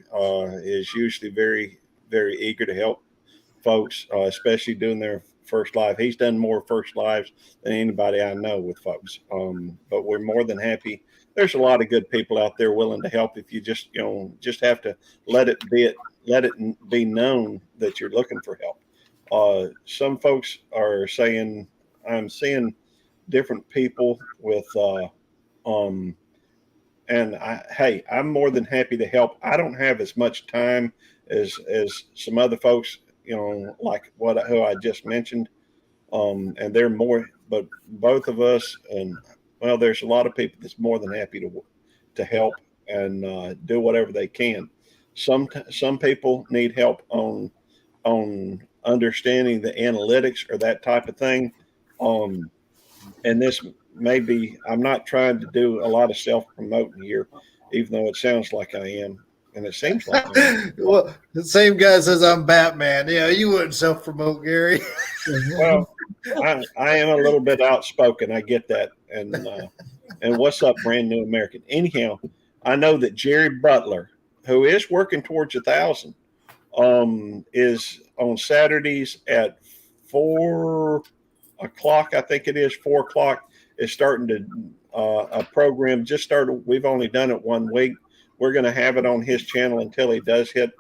is usually very, very eager to help folks, especially doing their first live. He's done more first lives than anybody I know with folks. But we're more than happy. There's a lot of good people out there willing to help. If you just have to let it be known that you're looking for help. Some folks are saying, I'm seeing different people with, um, and hey, I'm more than happy to help. I don't have as much time as some other folks, like who I just mentioned, and they're more, but both of us, and well, there's a lot of people that's more than happy to help and do whatever they can. Some people need help on understanding the analytics or that type of thing. And this may be, I'm not trying to do a lot of self promoting here, even though it sounds like I am. And it seems like I am. Well, the same guy says I'm Batman. Yeah, you wouldn't self promote, Gary. Well, I am a little bit outspoken. I get that. And what's up, brand new American? Anyhow, I know that Jerry Butler, who is working towards 1,000, is on Saturdays at 4 o'clock. I think it is 4 o'clock. Is starting to a program just started. We've only done it 1 week. We're going to have it on his channel until he does hit,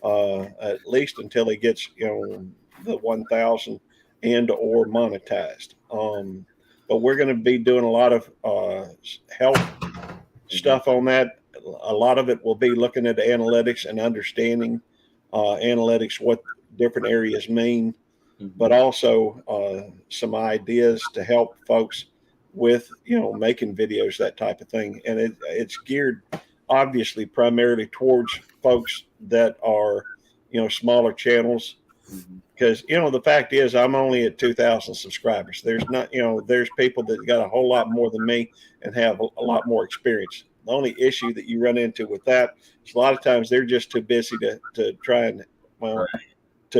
at least until he gets the 1,000 and or monetized. But we're going to be doing a lot of help stuff on that. A lot of it will be looking at the analytics and understanding analytics, what different areas mean, but also some ideas to help folks with making videos, that type of thing. And it's geared obviously primarily towards folks that are smaller channels, because the fact is I'm only at 2,000 subscribers. There's not there's people that got a whole lot more than me and have a lot more experience. The only issue that you run into with that is a lot of times they're just too busy to try and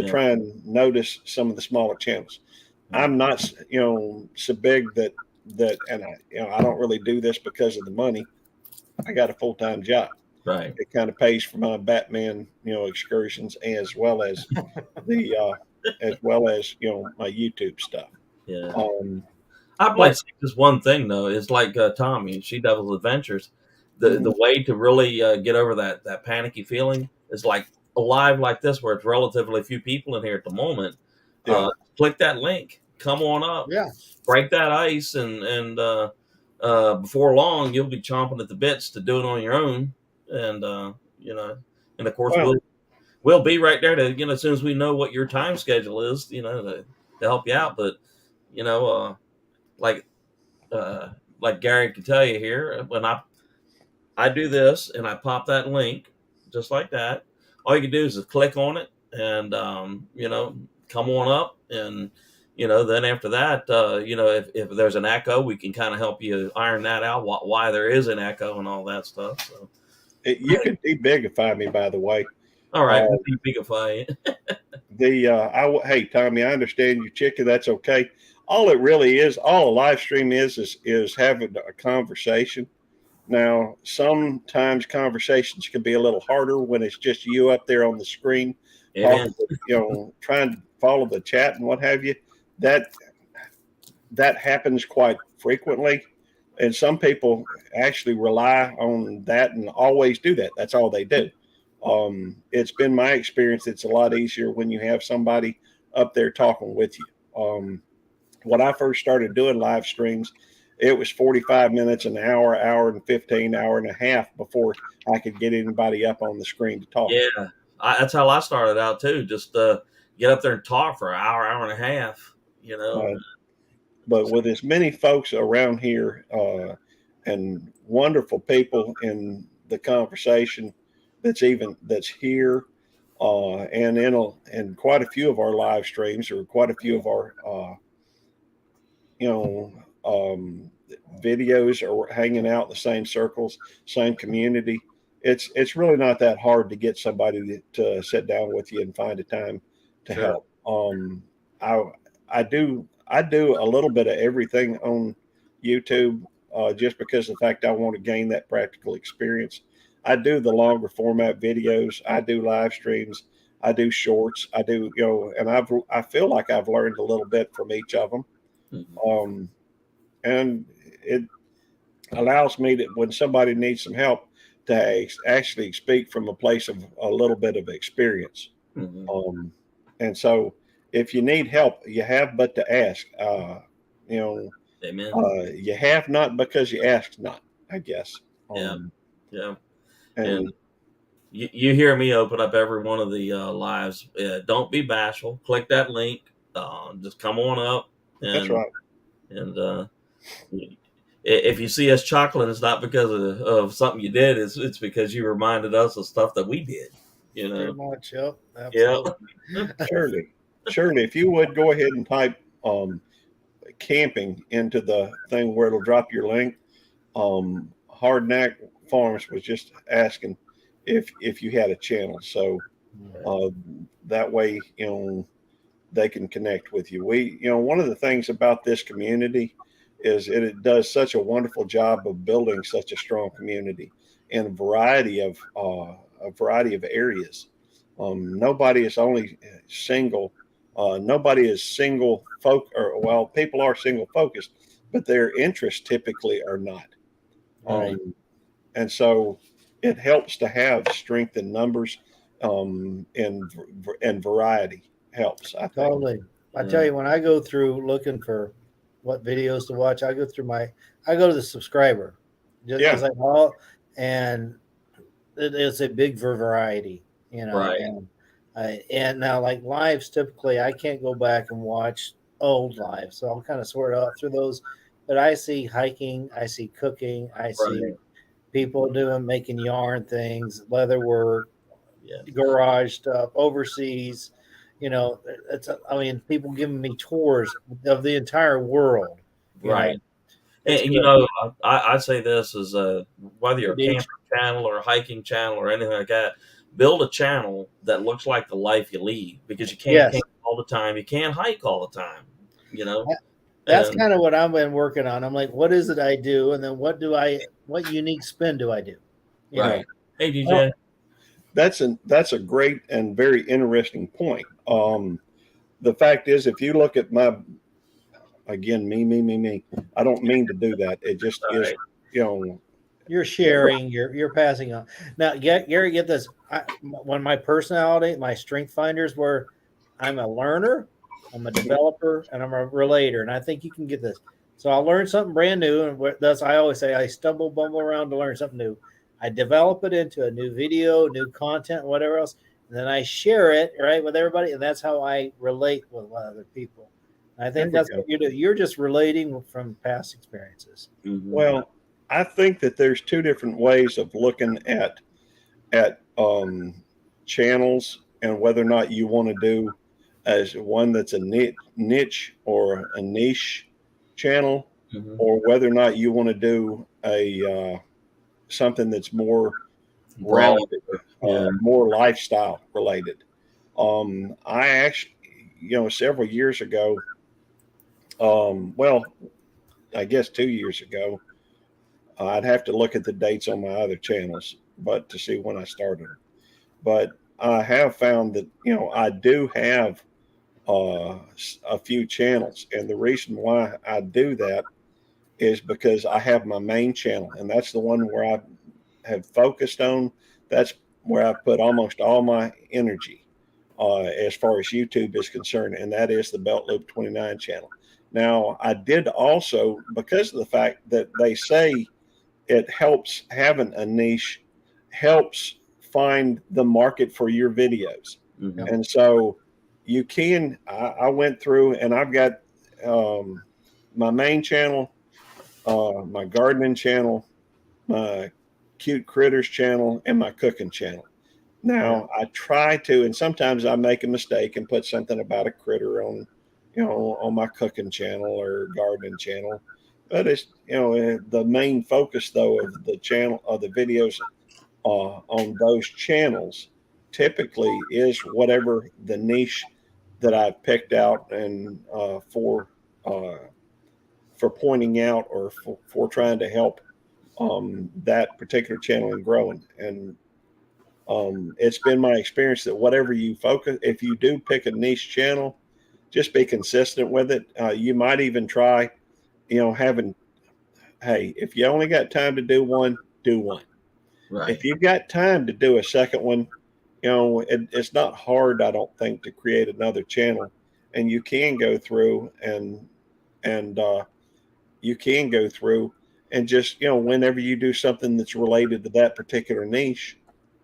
try and notice some of the smaller channels. I'm not so big that and I don't really do this because of the money. I got a full-time job. Right. It kind of pays for my Batman excursions, as well as the my YouTube stuff. Yeah. Um, I'd like to say just one thing though. Is like Tommy and She Devil's Adventures. The way to really get over that panicky feeling is like a live like this, where it's relatively few people in here at the moment. Yeah. Click that link. Come on up. Yeah. Break that ice, and before long you'll be chomping at the bits to do it on your own. And and of course we'll be right there to as soon as we know what your time schedule is, to help you out. But like like Gary can tell you here, when I do this and I pop that link just like that, all you can do is just click on it and come on up, and then after that, if there's an echo, we can kind of help you iron that out, why there is an echo and all that stuff. So you could debigify me, by the way. all right, we'll debigify it. Hey Tommy, I understand you chicken. That's okay. All it really is, all a live stream is having a conversation. Now, sometimes conversations can be a little harder when it's just you up there on the screen, talking, trying to follow the chat and what have you. That happens quite frequently, and some people actually rely on that and always do that. That's all they do. It's been my experience. It's a lot easier when you have somebody up there talking with you. When I first started doing live streams, it was 45 minutes, an hour, hour and 15, hour and a half before I could get anybody up on the screen to talk. Yeah, that's how I started out too. Just get up there and talk for an hour, hour and a half. But with as many folks around here and wonderful people in the conversation that's here, and in quite a few of our live streams, or quite a few of our videos, are hanging out in the same circles, same community. It's really not that hard to get somebody to sit down with you and find a time to help. I do a little bit of everything on YouTube. just because of the fact I want to gain that practical experience. I do the longer format videos. I do live streams. I do shorts. I do, and I feel like I've learned a little bit from each of them. Mhm. And it allows me to, when somebody needs some help, to actually speak from a place of a little bit of experience. Mhm. And so if you need help, you have but to ask. You know, Amen. you have not because you ask not, I guess. Yeah. Yeah. And And you hear me open up every one of the lives. Don't be bashful. Click that link. Just come on up, that's and right. and if you see us chuckling, it's not because of something you did. It's because you reminded us of stuff that we did. You Pretty know. much. Yep. Yeah. Absolutely. Surely. Surely. If you would go ahead and type camping into the thing where it'll drop your link. Hard Knack Farms was just asking if you had a channel. So uh, that way, they can connect with you. One of the things about this community is it does such a wonderful job of building such a strong community in a variety of areas. Nobody is only single. Nobody is single folk, or well, people are single focused, but their interests typically are not. Right. And so it helps to have strength in numbers, and variety helps, I think. Totally. I tell Yeah. you, when I go through looking for what videos to watch, I go to the subscriber. Just Yeah, it's like all, and it's a big variety, Right. and now like lives, typically I can't go back and watch old lives, so I'll kind of sort out through those. But I see hiking, I see cooking, I see Right. people making yarn things, leather work, Yeah. garage stuff, overseas. I mean, people giving me tours of the entire world. You know, Right. it's And good. I say this is whether you're a camping channel or a hiking channel or anything like that, build a channel that looks like the life you lead because you can't Yes, camp all the time, you can't hike all the time, you know. that's And kind of what I've been working on. I'm like, what is it I do, and then what unique spin do I do? You know, right. Hey well, DJ. that's a great and very interesting point. The fact is, if you look at my, again, me, I don't mean to do that. It just All is, right. you know, you're sharing, you're passing on. Now, Gary, get this. When my personality, my strength finders, where I'm a learner, I'm a developer, and I'm a relator, and I think you can get this. So I'll learn something brand new, and thus I always say I stumble, bumble around to learn something new. I develop it into a new video, new content, whatever else, and then I share it right with everybody, and that's how I relate with other people. And I there think we that's go. what you do. You're just relating from past experiences. Mm-hmm. Well, I think that there's two different ways of looking at channels and whether or not you want to do as one that's a niche or a niche channel, Mm-hmm. or whether or not you want to do a something that's more Broad. rounded, Yeah. more lifestyle related. I actually, several years ago, well, I guess 2 years ago, I'd have to look at the dates on my other channels, but to see when I started them. But I have found that I do have a few channels, and the reason why I do that is because I have my main channel, and that's the one where I have focused on. That's where I put almost all my energy as far as YouTube is concerned, and that is the Beltloop29 channel. Now, I did also, because of the fact that they say it helps having a niche, helps find the market for your videos. Mm-hmm. And so I went through and I've got my main channel, my gardening channel, my cute critters channel, and my cooking channel. Yeah. Now I try to, and sometimes I make a mistake and put something about a critter on, on my cooking channel or gardening channel. But it's, the main focus though of the channel of the videos on those channels typically is whatever the niche that I've picked out and for uh, for pointing out or for trying to help that particular channel and growing. And it's been my experience that whatever you focus, if you do pick a niche channel, just be consistent with it. You might even try, having, hey, if you only got time to do one, do one. Right. If you've got time to do a second one, it's not hard, I don't think, to create another channel, and you can go through and you can go through and just whenever you do something that's related to that particular niche,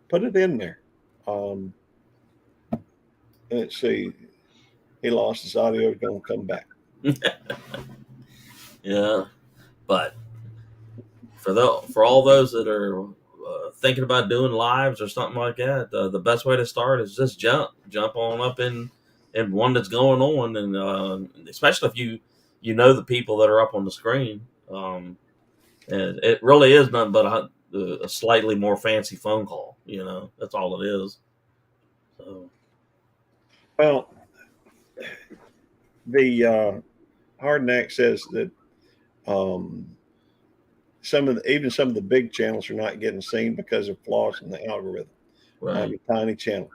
put it in there. Let's see, he lost his audio. He's going to come back. Yeah, but for all those that are thinking about doing lives or something like that, the best way to start is just jump on up in one that's going on, and especially if you know the people that are up on the screen. And it really is nothing but a slightly more fancy phone call. That's all it is. So. Well, the Hardneck says that even some of the big channels are not getting seen because of flaws in the algorithm. Right. I'm a tiny channel.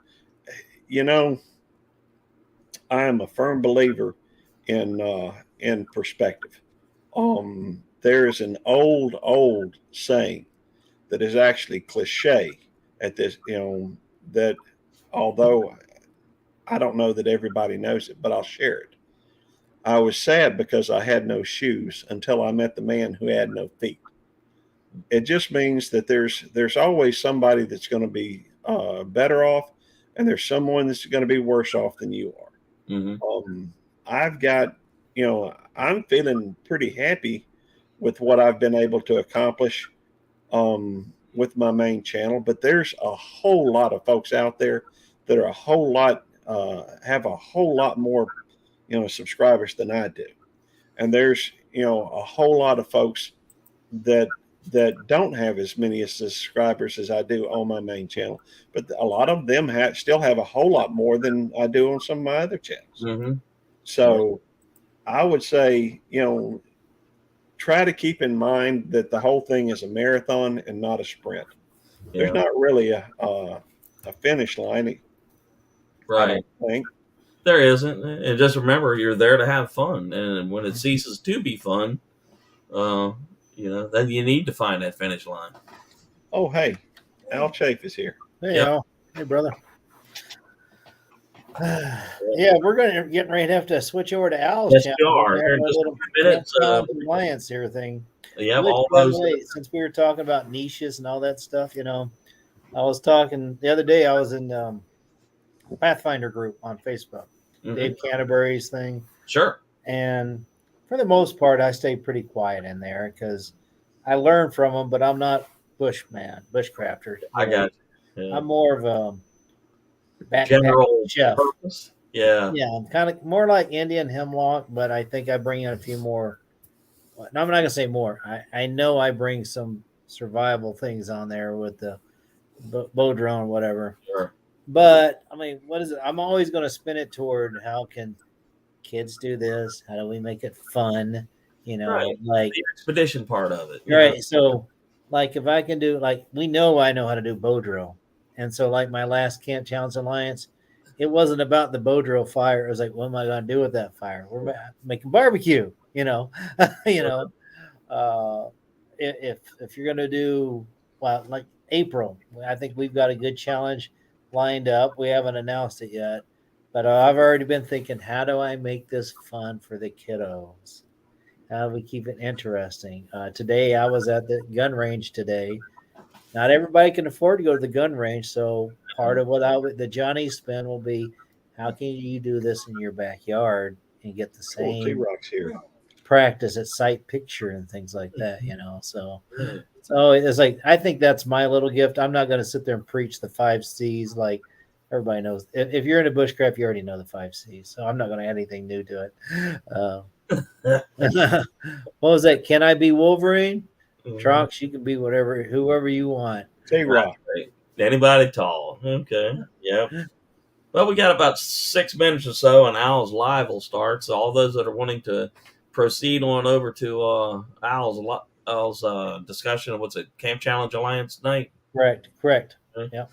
I am a firm believer in perspective. There is an old saying that is actually cliche at this, that although I don't know that everybody knows it, but I'll share it. I was sad because I had no shoes until I met the man who had no feet. It just means that there's always somebody that's going to be better off, and there's someone that's going to be worse off than you are. Mm-hmm. I've got, I'm feeling pretty happy with what I've been able to accomplish with my main channel, but there's a whole lot of folks out there that are have a whole lot more subscribers than I do, and there's a whole lot of folks that don't have as many subscribers as I do on my main channel, but a lot of them still have a whole lot more than I do on some of my other channels. Mm-hmm. So I would say, try to keep in mind that the whole thing is a marathon and not a sprint. Yeah. There's not really a finish line. Right. I don't think. There isn't. And just remember, you're there to have fun. And when it ceases to be fun, then you need to find that finish line. Oh, hey, Al Chafe is here. Hey, Al. Hey, brother. Yeah, we're getting ready to have to switch over to Al's channel. You are. Here in just a few minutes. Alliance here thing. Yeah, all those. Since we were talking about niches and all that stuff, I was talking the other day. I was in Pathfinder group on Facebook, Dave Canterbury's thing. Sure. And for the most part, I stay pretty quiet in there because I learn from them, but I'm not bushcrafter. I got you. Yeah. I'm more of a general chef. Purpose. Yeah. Yeah, I'm kind of more like Indian hemlock, but I think I bring in a few more. No, I'm not going to say more. I know I bring some survival things on there with the bow drone, whatever. Sure. But, I mean, what is it? I'm always going to spin it toward how can kids do this? How do we make it fun? Right. Like the expedition part of it. Right. So, like, if I can do, like, I know how to do bow drill. And so, like, my last Camp Challenge Alliance, it wasn't about the bow drill fire. It was like, what am I going to do with that fire? We're making barbecue, if you're going to do, like April, I think we've got a good challenge lined up. We haven't announced it yet, but I've already been thinking, how do I make this fun for the kiddos? How do we keep it interesting? Today, I was at the gun range today. Not everybody can afford to go to the gun range, so part of what the Johnny spin will be, how can you do this in your backyard and get the same T-Rock's here. practice at sight picture and things like that, So it's like, I think that's my little gift. I'm not going to sit there and preach the 5 C's like everybody knows. If you're into bushcraft, you already know the 5 C's, so I'm not going to add anything new to it. What was that? Can I be Wolverine? Trunks, you can be whoever you want. T-Rock. Anybody tall. Okay. Yep. Well, we got about 6 minutes or so, and Al's live will start. So all those that are wanting to proceed on over to Al's discussion of what's it, Camp Challenge Alliance tonight. Correct. Okay. Yeah.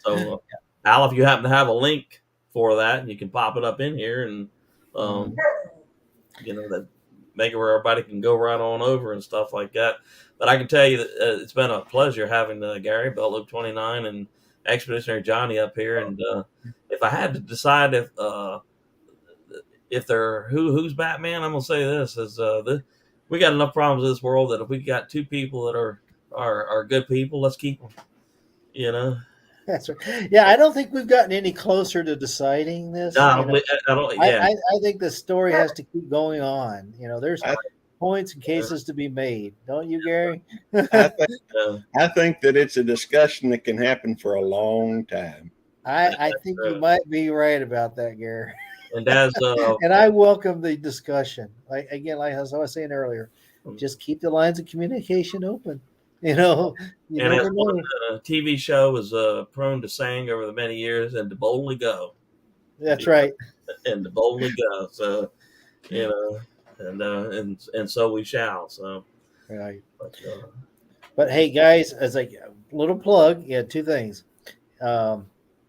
So, Al, if you happen to have a link for that, you can pop it up in here, and that make it where everybody can go right on over and stuff like that. But I can tell you that it's been a pleasure having Gary, Beltloop29, and Expeditionary Jonny up here. And if I had to decide if they're who's Batman, I'm gonna say this is we got enough problems in this world that if we got two people that are good people, let's keep them. That's right. Yeah, I don't think we've gotten any closer to deciding this. No, I don't. Yeah, I think the story has to keep going on. There's points and cases to be made, don't you, Gary? I think that it's a discussion that can happen for a long time. I think you might be right about that, Gary. And as and I welcome the discussion. Like as I was saying earlier, just keep the lines of communication open. You never know. The TV show was prone to saying over the many years, and to boldly go. That's right. And to boldly go. So, and so we shall. So, right. But hey, guys, as a little plug, two things.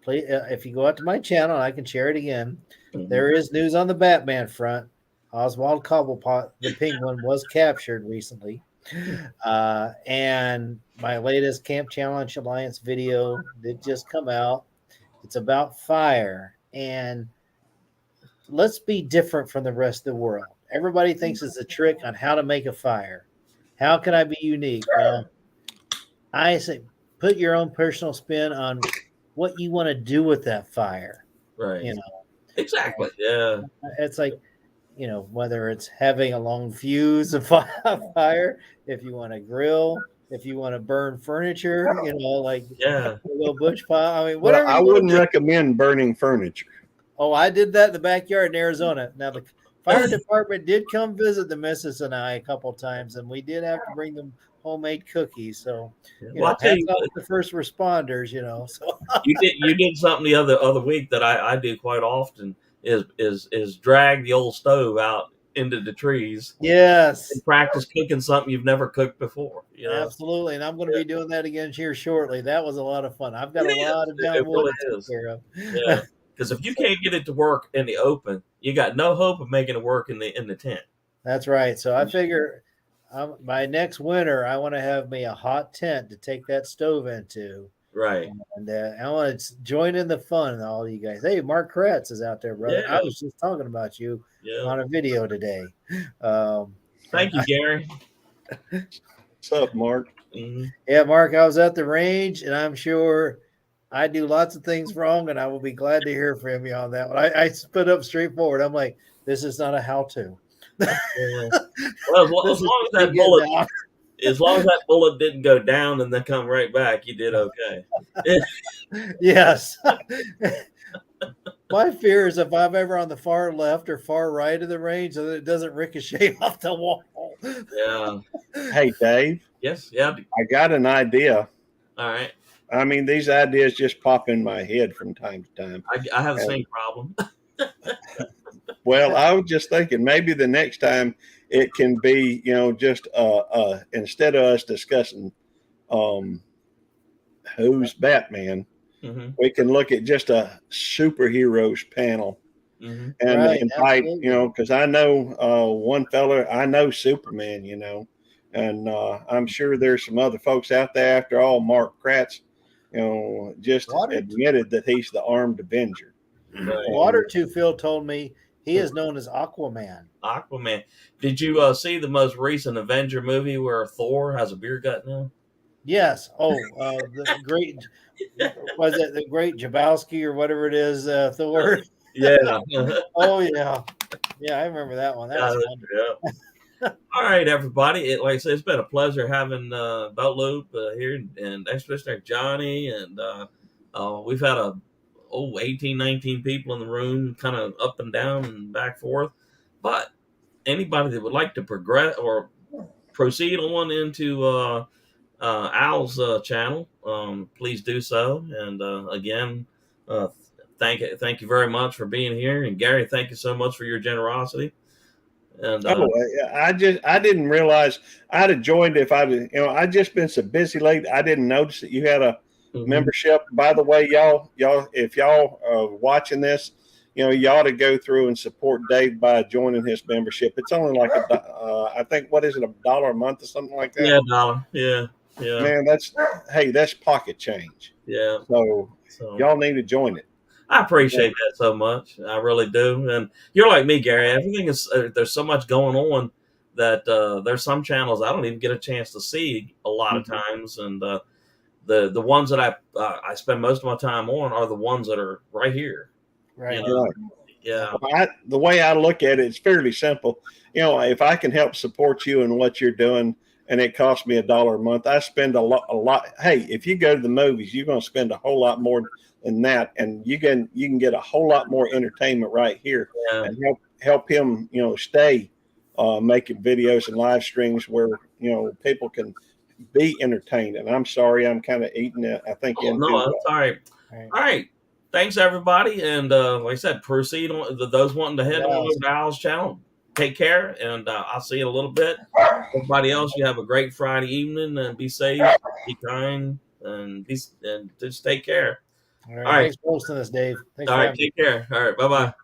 Please, if you go out to my channel, I can share it again. Mm-hmm. There is news on the Batman front. Oswald Cobblepot, the Penguin, was captured recently. And my latest Camp Challenge Alliance video did just come out. It's about fire. And let's be different from the rest of the world. Everybody thinks it's a trick on how to make a fire. How can I be unique? Well, I say put your own personal spin on what you want to do with that fire. Right. Exactly. Yeah. It's like, whether it's having a long fuse of fire, if you want to grill, if you want to burn furniture, a little bush pile. I mean, whatever. Well, I wouldn't recommend burning furniture. Oh, I did that in the backyard in Arizona. Now, the fire department did come visit the missus and I a couple of times, and we did have to bring them homemade cookies. So, hats off the first responders. So you did something the other week that I do quite often is drag the old stove out into the trees. Yes, and practice cooking something you've never cooked before. Absolutely, and I'm going to be doing that again here shortly. That was a lot of fun. I've got a lot of down wood to take care of. Yeah, because if you can't get it to work in the open, you got no hope of making it work in the tent. That's right. So I figure by next winter, I want to have me a hot tent to take that stove into. Right. And I want to join in the fun, all you guys. Hey, Mark Kratz is out there, brother. Yeah. I was just talking about you on a video today. Thank you, Gary. What's up, Mark? Mm-hmm. Yeah, Mark, I was at the range, and I'm sure I do lots of things wrong, and I will be glad to hear from you on that one. I spit up straightforward. I'm like, this is not a how-to. Well, as long as that bullet didn't go down and then come right back, you did okay. Yes. My fear is if I'm ever on the far left or far right of the range, that it doesn't ricochet off the wall. Yeah. Hey, Dave. Yes. Yeah. I got an idea. All right. I mean, these ideas just pop in my head from time to time. I have the same problem. Well, I was just thinking maybe the next time it can be, just instead of us discussing who's Batman, mm-hmm. we can look at just a superheroes panel mm-hmm. and invite, because I know one fella, I know Superman, and I'm sure there's some other folks out there. After all, Mark Kratz, just admitted that he's the armed Avenger. Right. Water Two Phil told me he is known as Aquaman. Aquaman. Did you see the most recent Avenger movie where Thor has a beer gut now? Yes. Oh, the great was it the great Jabowski or whatever it is? Thor. Yeah. Oh yeah. Yeah, I remember that one. That was fun. Yeah. All right, everybody. Like I said, it's been a pleasure having Beltloop here and Expeditionary Jonny, and we've had 18, 19 people in the room, kind of up and down and back forth. But anybody that would like to progress or proceed on into Al's channel, please do so. And again, thank you very much for being here. And Gary, thank you so much for your generosity. And Oh, I didn't realize I'd have joined if I just been so busy late. I didn't notice that you had a membership. By the way, y'all, if y'all are watching this, you ought to go through and support Dave by joining his membership. It's only like I think, what is it, $1 a month or something like that? yeah, dollar, yeah, yeah, Man, that's pocket change. yeah. So So y'all need to join it. I appreciate that so much. I really do. And you're like me, Gary. Everything is there's so much going on that there's some channels I don't even get a chance to see a lot of times, and the ones that I spend most of my time on are the ones that are right here. Right. You know? Right. Yeah. The way I look at it, it's fairly simple. If I can help support you in what you're doing, and it costs me $1 a month, I spend a lot. Hey, if you go to the movies, you're going to spend a whole lot more than that, and you can get a whole lot more entertainment right here, Yeah. and help him, stay making videos and live streams where people can be entertained. And I'm sorry, I'm kind of eating it. I think Oh, no, that's all right. Right. All right. Thanks, everybody. And like I said, proceed on those wanting to head on over to Al's channel. Take care, and I'll see you in a little bit. Everybody else, you have a great Friday evening, and be safe, be kind, and just take care. All right. All right. Thanks for hosting us, Dave. Thanks All for right. having me. Take care. All right. Bye bye.